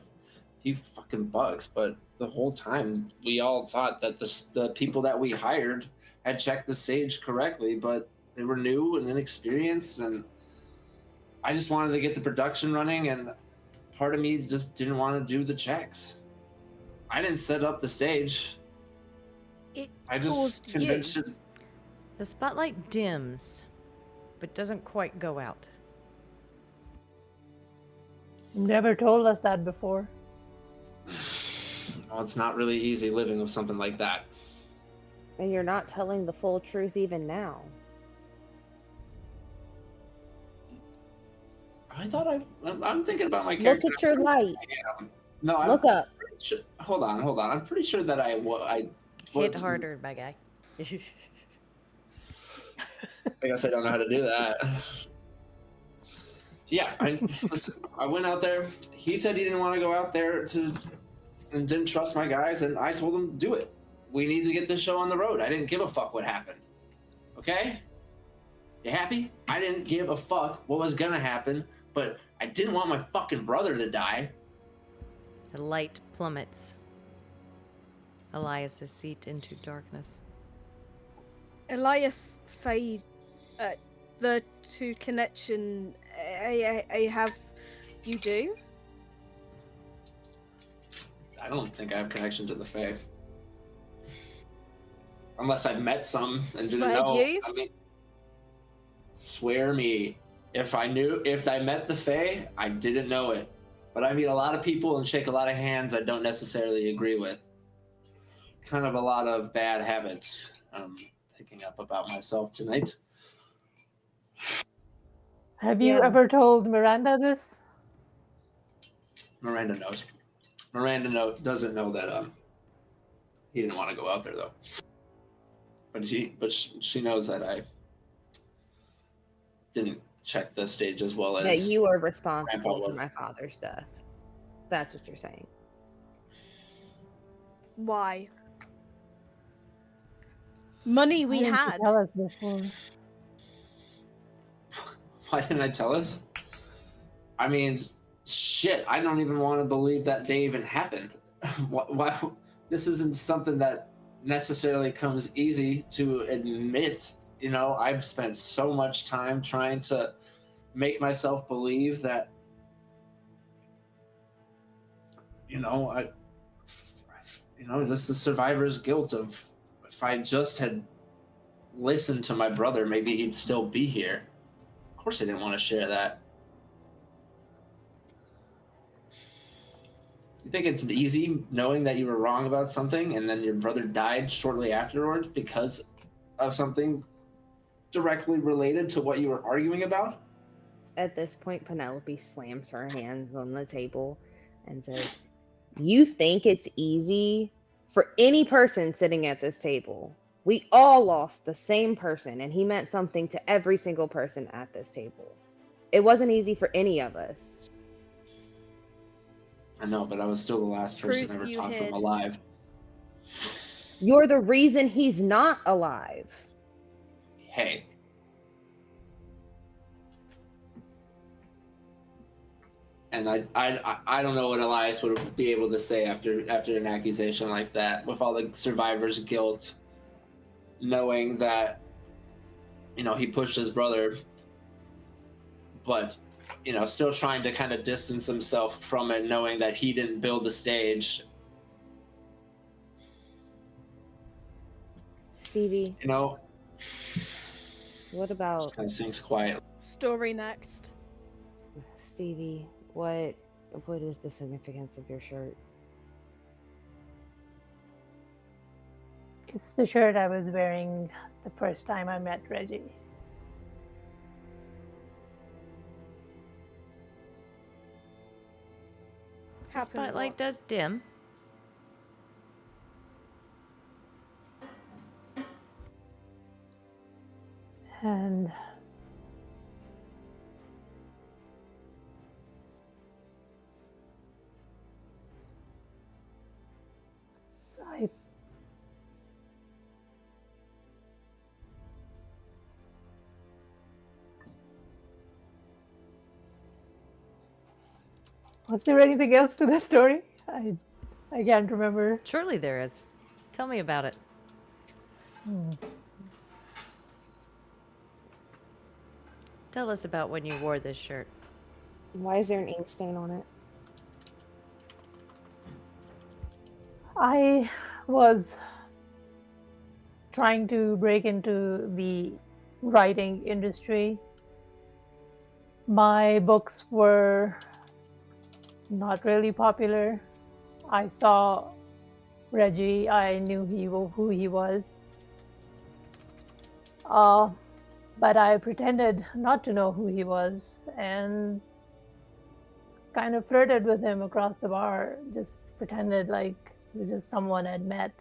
few fucking bucks, but the whole time we all thought that the people that we hired had checked the stage correctly, but they were new and inexperienced, and I just wanted to get the production running, and part of me just didn't want to do the checks. I didn't set up the stage. It I just caused convinced you. it. The spotlight dims, but doesn't quite go out. You never told us that before. Well, it's not really easy living with something like that. And you're not telling the full truth even now. I thought I'm thinking about my Look character. at your light. No, I'm Look up. hold on. I'm pretty sure that I Hit was. harder, my guy. I guess I don't know how to do that. Yeah, listen, I went out there. He said he didn't want to go out there and didn't trust my guys, and I told him do it. We need to get this show on the road. I didn't give a fuck what happened. Okay? You happy? I didn't give a fuck what was gonna happen, but I didn't want my fucking brother to die. The light plummets Elias's seat into darkness. Elias fade. The two connection. I have. You do? I don't think I have connection to the Fae. Unless I've met some and didn't Swear know. you? I mean, swear me. If I met the Fae, I didn't know it. But I meet a lot of people and shake a lot of hands I don't necessarily agree with. Kind of a lot of bad habits I'm picking up about myself tonight. Have you Yeah. ever told Miranda this? Miranda knows. Doesn't know that he didn't want to go out there though. But she knows that I didn't check the stage as well That as you are Grandpa responsible for was. my father's death. That's what you're saying. Why? Money Why we didn't you had. tell us before? Why didn't I tell us? I mean, shit, I don't even want to believe that day even happened. Why? This isn't something that necessarily comes easy to admit. You know, I've spent so much time trying to make myself believe that, just the survivor's guilt of if I just had listened to my brother, maybe he'd still be here. Of course, I didn't want to share that. You think it's easy knowing that you were wrong about something and then your brother died shortly afterwards because of something directly related to what you were arguing about? At this point, Penelope slams her hands on the table and says, "You think it's easy for any person sitting at this table? We all lost the same person, and he meant something to every single person at this table. It wasn't easy for any of us." I know, but I was still the last person Truth ever you talked to him hid. alive. You're the reason he's not alive. Hey. And I don't know what Elias would be able to say after an accusation like that, with all the survivor's guilt, knowing that, you know, he pushed his brother, but, you know, still trying to kind of distance himself from it, knowing that he didn't build the stage. Stevie, You know, what about just kind of sings quiet. Story next. Stevie? What is the significance of your shirt? It's the shirt I was wearing the first time I met Reggie. The spotlight does dim. And I was there anything else to the story? I can't remember. Surely there is. Tell me about it. Tell us about when you wore this shirt. Why is there an ink stain on it? I was trying to break into the writing industry. My books were not really popular. I saw Reggie, I knew who he was. But I pretended not to know who he was and kind of flirted with him across the bar, just pretended like he was just someone I'd met.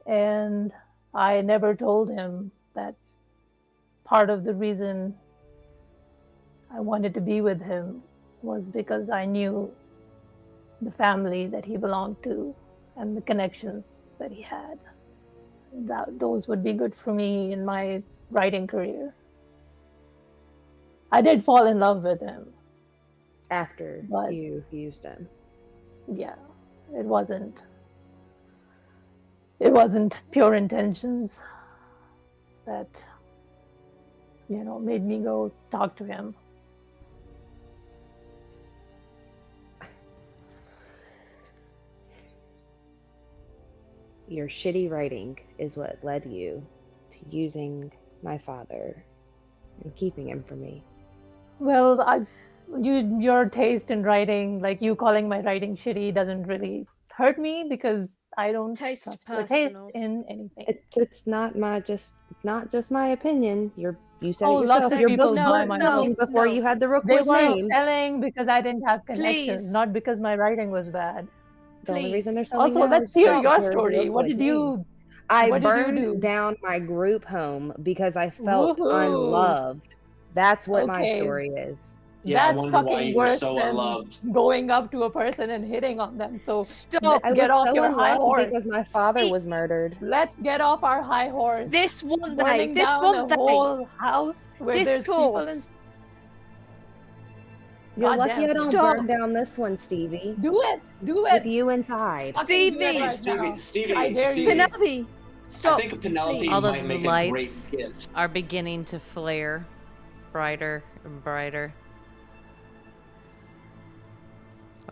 And I never told him that part of the reason I wanted to be with him was because I knew the family that he belonged to and the connections that he had. Those would be good for me in my writing career. I did fall in love with him. After But- you used him. Yeah, it wasn't pure intentions that, you know, made me go talk to him. Your shitty writing is what led you to using my father and keeping him from me. Well, your taste in writing, like you calling my writing shitty, doesn't really hurt me because I don't Taste trust your taste personal. in anything. It's not my opinion. You said Oh, it lots yourself. of Your people books buy weren't my selling books. before No. you had the They Rookwood weren't name. selling because I didn't have connections, Please. not because my writing was bad. The only reason they're Please. selling Also, now let's is hear because your there is a story. What Rookwood did you? name. I What did you burned do? down my group home because I felt Woohoo! unloved. That's what my Okay. story is. Yeah, I That's wonder why fucking you were worse so than unloved. going up to a person and hitting on them. So Stop. I get was off so your high unloved horse. because my father was murdered. Let's get off our high horse. This one day. Burning This down one a day. whole house where there's people in. Discourse. You're lucky Goddamn. I don't Stop. burn down this one, Stevie. Do it. Do With it. you inside. Fucking do it Stevie. right now. Stevie, I dare you. Penelope. Stop. I think Penelope please. All the might make a lights great gift. are beginning to flare brighter and brighter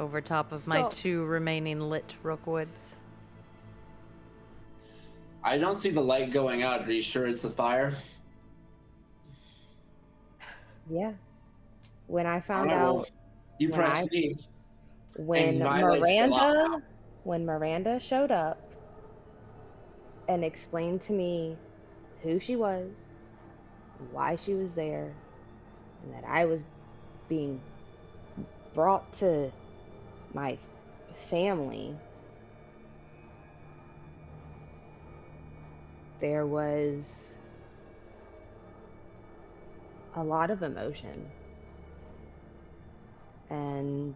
over top of my Stop. 2 remaining lit Rookwoods. I don't see the light going out. Are you sure it's the fire? Yeah. When I found Alright, well, out you when press I- me. when And my light's still off now. Miranda showed up and explained to me who she was, why she was there, and that I was being brought to my family, there was a lot of emotion. And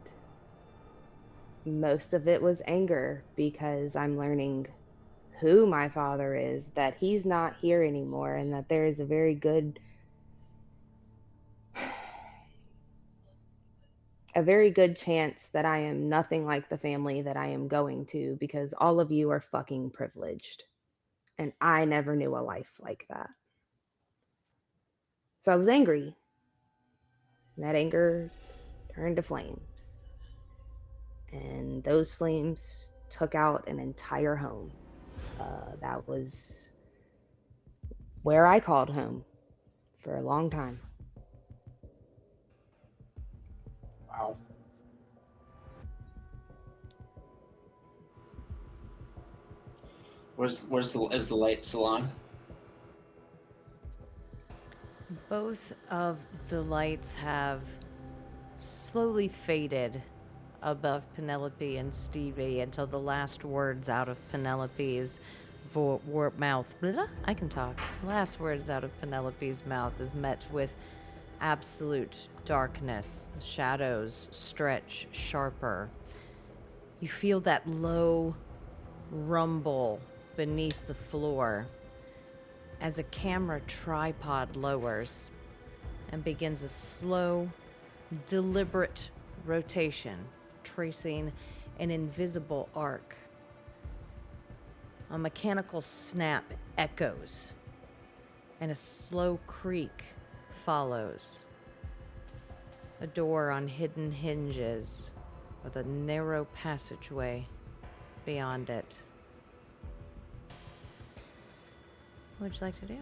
most of it was anger because I'm learning who my father is, that he's not here anymore, and that there is a very good a very good chance that I am nothing like the family that I am going to because all of you are fucking privileged. And I never knew a life like that. So I was angry. And that anger turned to flames. And those flames took out an entire home. That was where I called home for a long time. Wow. Is the light still on? Both of the lights have slowly faded above Penelope and Stevie until the last words out of Penelope's mouth. Blah, I can talk. Last words out of Penelope's mouth is met with absolute darkness. The shadows stretch sharper. You feel that low rumble beneath the floor as a camera tripod lowers and begins a slow, deliberate rotation, tracing an invisible arc. A mechanical snap echoes, and a slow creak follows. A door on hidden hinges, with a narrow passageway beyond it. What would you like to do?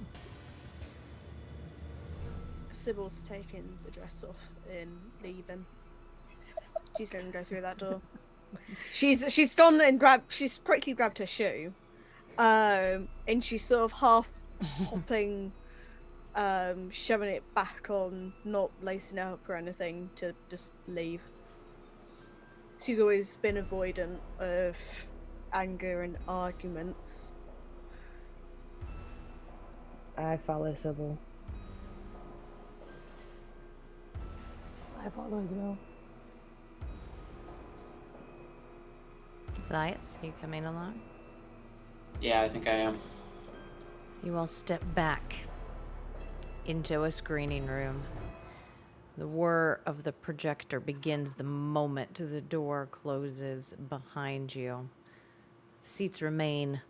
Sybil's taking the dress off and leaving. She's going to go through that door. She's gone and she's quickly grabbed her shoe, and she's sort of half hopping, shoving it back on, not lacing it up or anything, to just leave. She's always been avoidant of anger and arguments. I follow Sybil. I follow as well. Elias, you coming along? Yeah, I think I am. You all step back into a screening room. The whir of the projector begins the moment the door closes behind you. The seats remain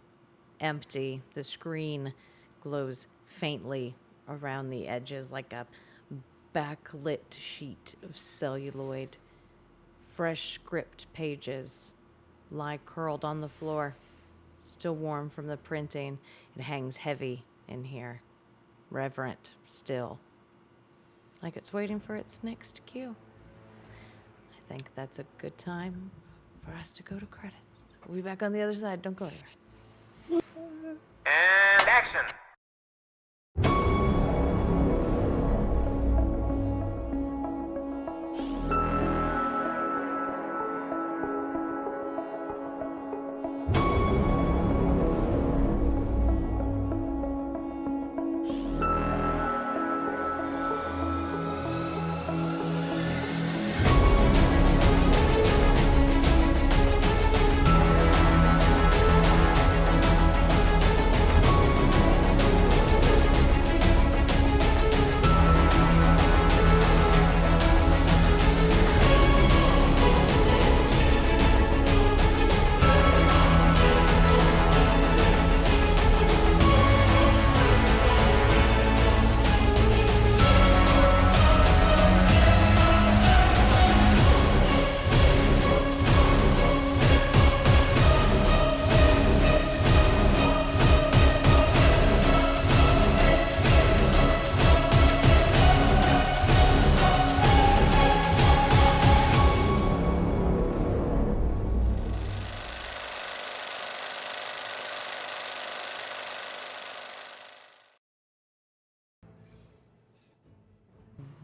empty. The screen glows faintly around the edges like a backlit sheet of celluloid. Fresh script pages lie curled on the floor, still warm from the printing. It hangs heavy in here, reverent still, like it's waiting for its next cue. I think that's a good time for us to go to credits. We'll be back on the other side. Don't go anywhere. And action!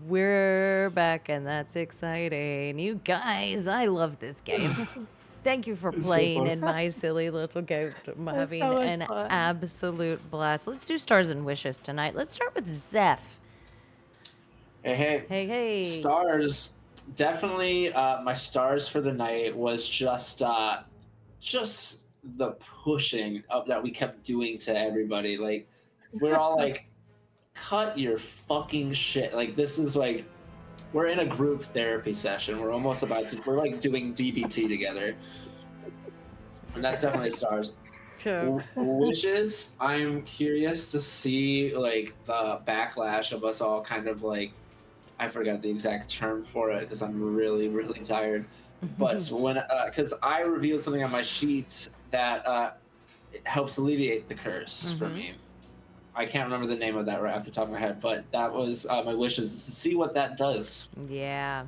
We're back, and that's exciting. You guys, I love this game. Thank you for It's so playing fun. in my silly little goat. I'm having so much an fun. absolute blast. Let's do stars and wishes tonight. Let's start with Zeph. Hey. Hey. Stars. Definitely, my stars for the night was just the pushing of that we kept doing to everybody. Like, we're all like, cut your fucking shit. Like, this is like, we're in a group therapy session. We're almost about to. We're like doing DBT together, and that's definitely stars. Wishes. I'm curious to see like the backlash of us all kind of like. I forgot the exact term for it because I'm really, really tired. But when, because I revealed something on my sheet that it helps alleviate the curse for me. I can't remember the name of that right off the top of my head, but that was my wishes is to see what that does. Yeah.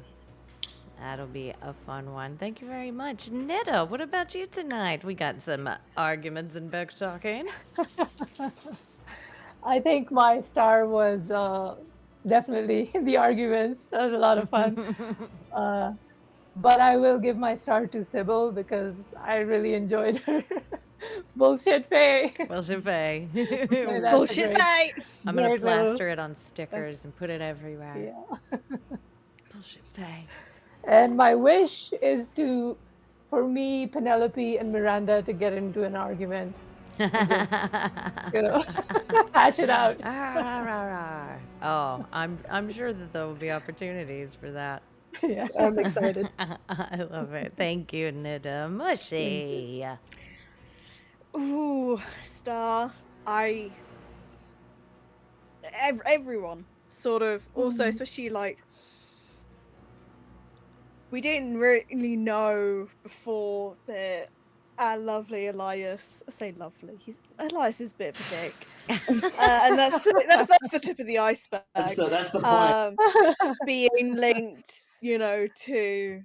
That'll be a fun one. Thank you very much. Nita, what about you tonight? We got some arguments and back talking. I think my star was definitely the arguments. That was a lot of fun. But I will give my star to Sybil because I really enjoyed her bullshit Faye. Bullshit Faye. That's a Bullshit great- Faye. I'm going to great little- plaster it on stickers and put it everywhere. Yeah. Bullshit Faye. And my wish is for me, Penelope and Miranda to get into an argument. You know, hash it out. Oh, I'm sure that there will be opportunities for that. Yeah, I'm excited. I love it. Thank you, Nida. Mushy. Ooh, star. Everyone sort of also, especially like we didn't really know before that our lovely Elias. I say lovely. Elias is a bit of a dick, and that's the tip of the iceberg. That's the point. Being linked, to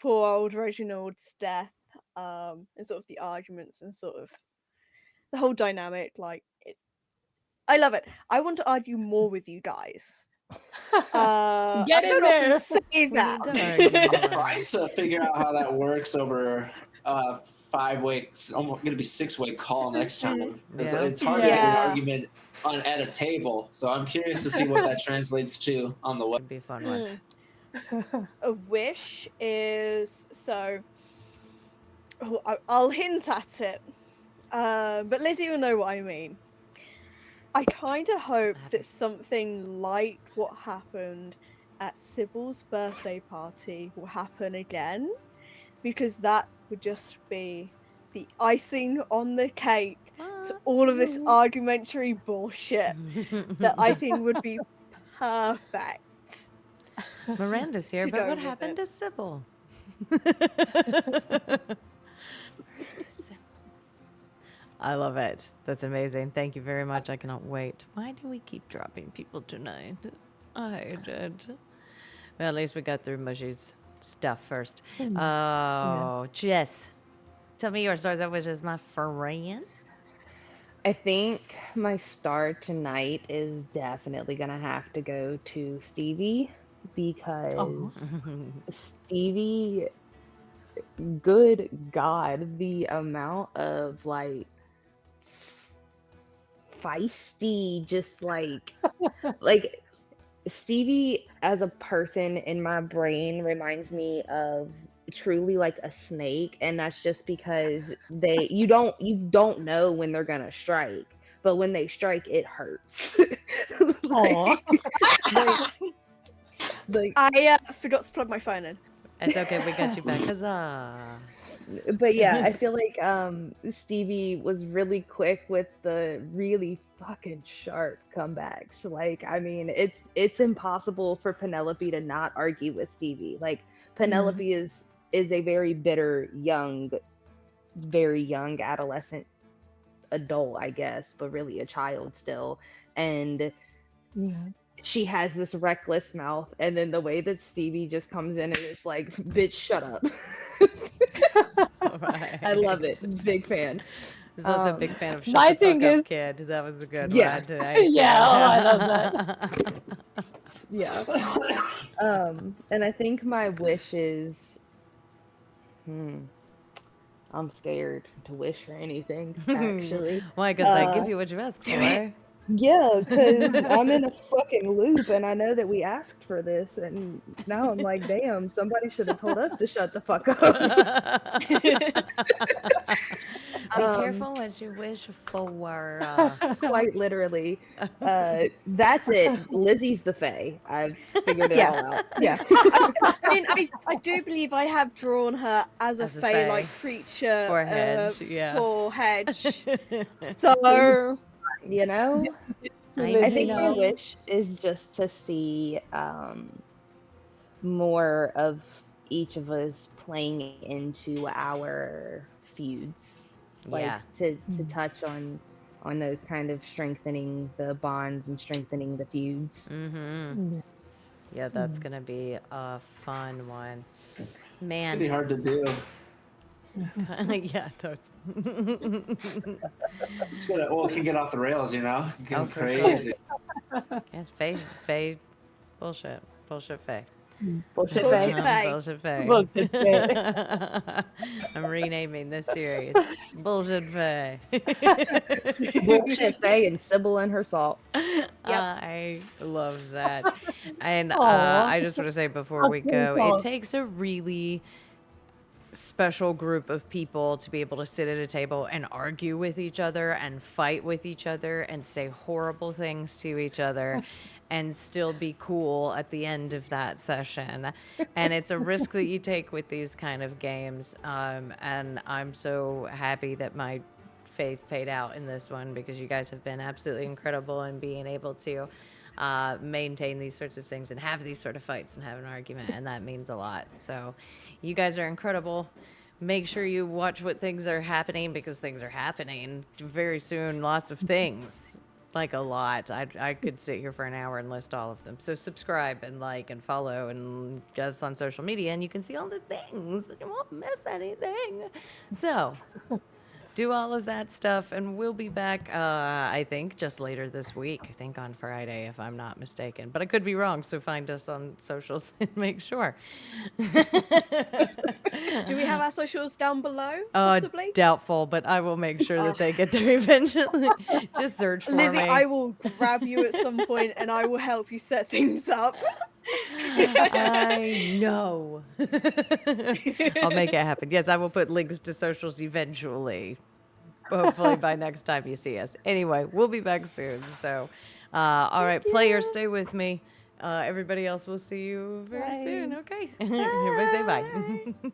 poor old Reginald's death, and sort of the arguments and sort of the whole dynamic. I love it. I want to argue more with you guys. I don't often say that. I'm trying to figure out how that works over 5 weeks, almost going to be 6-week call next time. Yeah. It's hard to have an argument at a table, so I'm curious to see what that translates to on the web. It'd be a fun one. A wish is I'll hint at it, but Lizzie will know what I mean. I kind of hope that something like what happened at Sybil's birthday party will happen again, because that would just be the icing on the cake to all of this argumentary bullshit that I think would be perfect. Miranda's here, to but go what with happened it. to Sybil? I love it. That's amazing. Thank you very much. I cannot wait. Why do we keep dropping people tonight? I did. Well, at least we got through Mushy's stuff first. Oh, Jess. Tell me your stars. That was just my friend. I think my star tonight is definitely gonna have to go to Stevie because Stevie, good God, the amount of like feisty, just like Stevie as a person in my brain reminds me of truly like a snake, and that's just because you don't know when they're gonna strike, but when they strike it hurts. I forgot to plug my phone in. It's okay. We got you back. Huzzah. But yeah, I feel like Stevie was really quick with the really fucking sharp comebacks. Like, I mean, it's impossible for Penelope to not argue with Stevie. Like, Penelope is a very bitter, very young adolescent adult, I guess, but really a child still. And she has this reckless mouth, and then the way that Stevie just comes in and is like, bitch, shut up. Right. I love it. Big fan. He's also a big fan of Shut my the thing Fuck Up is- Kid. That was a good Yeah. one tonight. Yeah, I love that. Yeah. And I think my wish is, I'm scared to wish for anything, actually. Why? Because I give you what you asked for. Yeah, because I'm in a fucking loop, and I know that we asked for this, and now I'm like, damn, somebody should have told us to shut the fuck up. We careful what you wish for. Quite literally. That's it. Lizzie's the Fae. I've figured it Yeah. all out. Yeah. I mean, I do believe I have drawn her as a As a Fae-like fae. creature For hedge, yeah. for hedge. So, You know, I I think my know. wish is just to see more of each of us playing into our feuds. Like Yeah. to touch on those kind of strengthening the bonds and strengthening the feuds. Mm-hmm. Yeah. Yeah, that's gonna be a fun one. It's gonna Man. be hard to do. Yeah, totes. It's gonna, well, it can get off the rails, you know? Get Oh, for crazy. sure. Yes, Faye, bullshit. Bullshit Faye. Bullshit Bullshit Fae. Faye. Bullshit Faye. Bullshit Faye. I'm renaming this series. Bullshit Faye. Bullshit Fae and Sybil and her salt. I love that. And Aw, I just want to say before that's we very go, it soft. takes a really special group of people to be able to sit at a table and argue with each other and fight with each other and say horrible things to each other and still be cool at the end of that session. And it's a risk that you take with these kind of games. And I'm so happy that my faith paid out in this one because you guys have been absolutely incredible in being able to maintain these sorts of things and have these sort of fights and have an argument, and that means a lot. So you guys are incredible. Make sure you watch what things are happening because things are happening very soon. Lots of things, like a lot. I could sit here for an hour and list all of them. So subscribe and like and follow and get us on social media, and you can see all the things. You won't miss anything. So do all of that stuff, and we'll be back, I think, just later this week. I think on Friday, if I'm not mistaken. But I could be wrong, so find us on socials and make sure. do we have our socials down below? Uh, Possibly. doubtful, but I will make sure that they get there eventually. Just search for Lizzie, me. I will grab you at some point and I will help you set things up. I know. I'll make it happen. Yes, I will put links to socials eventually. Hopefully by next time you see us. Anyway, we'll be back soon. So, all right, players, stay with me. Everybody else will see you very soon. Okay. Everybody say bye.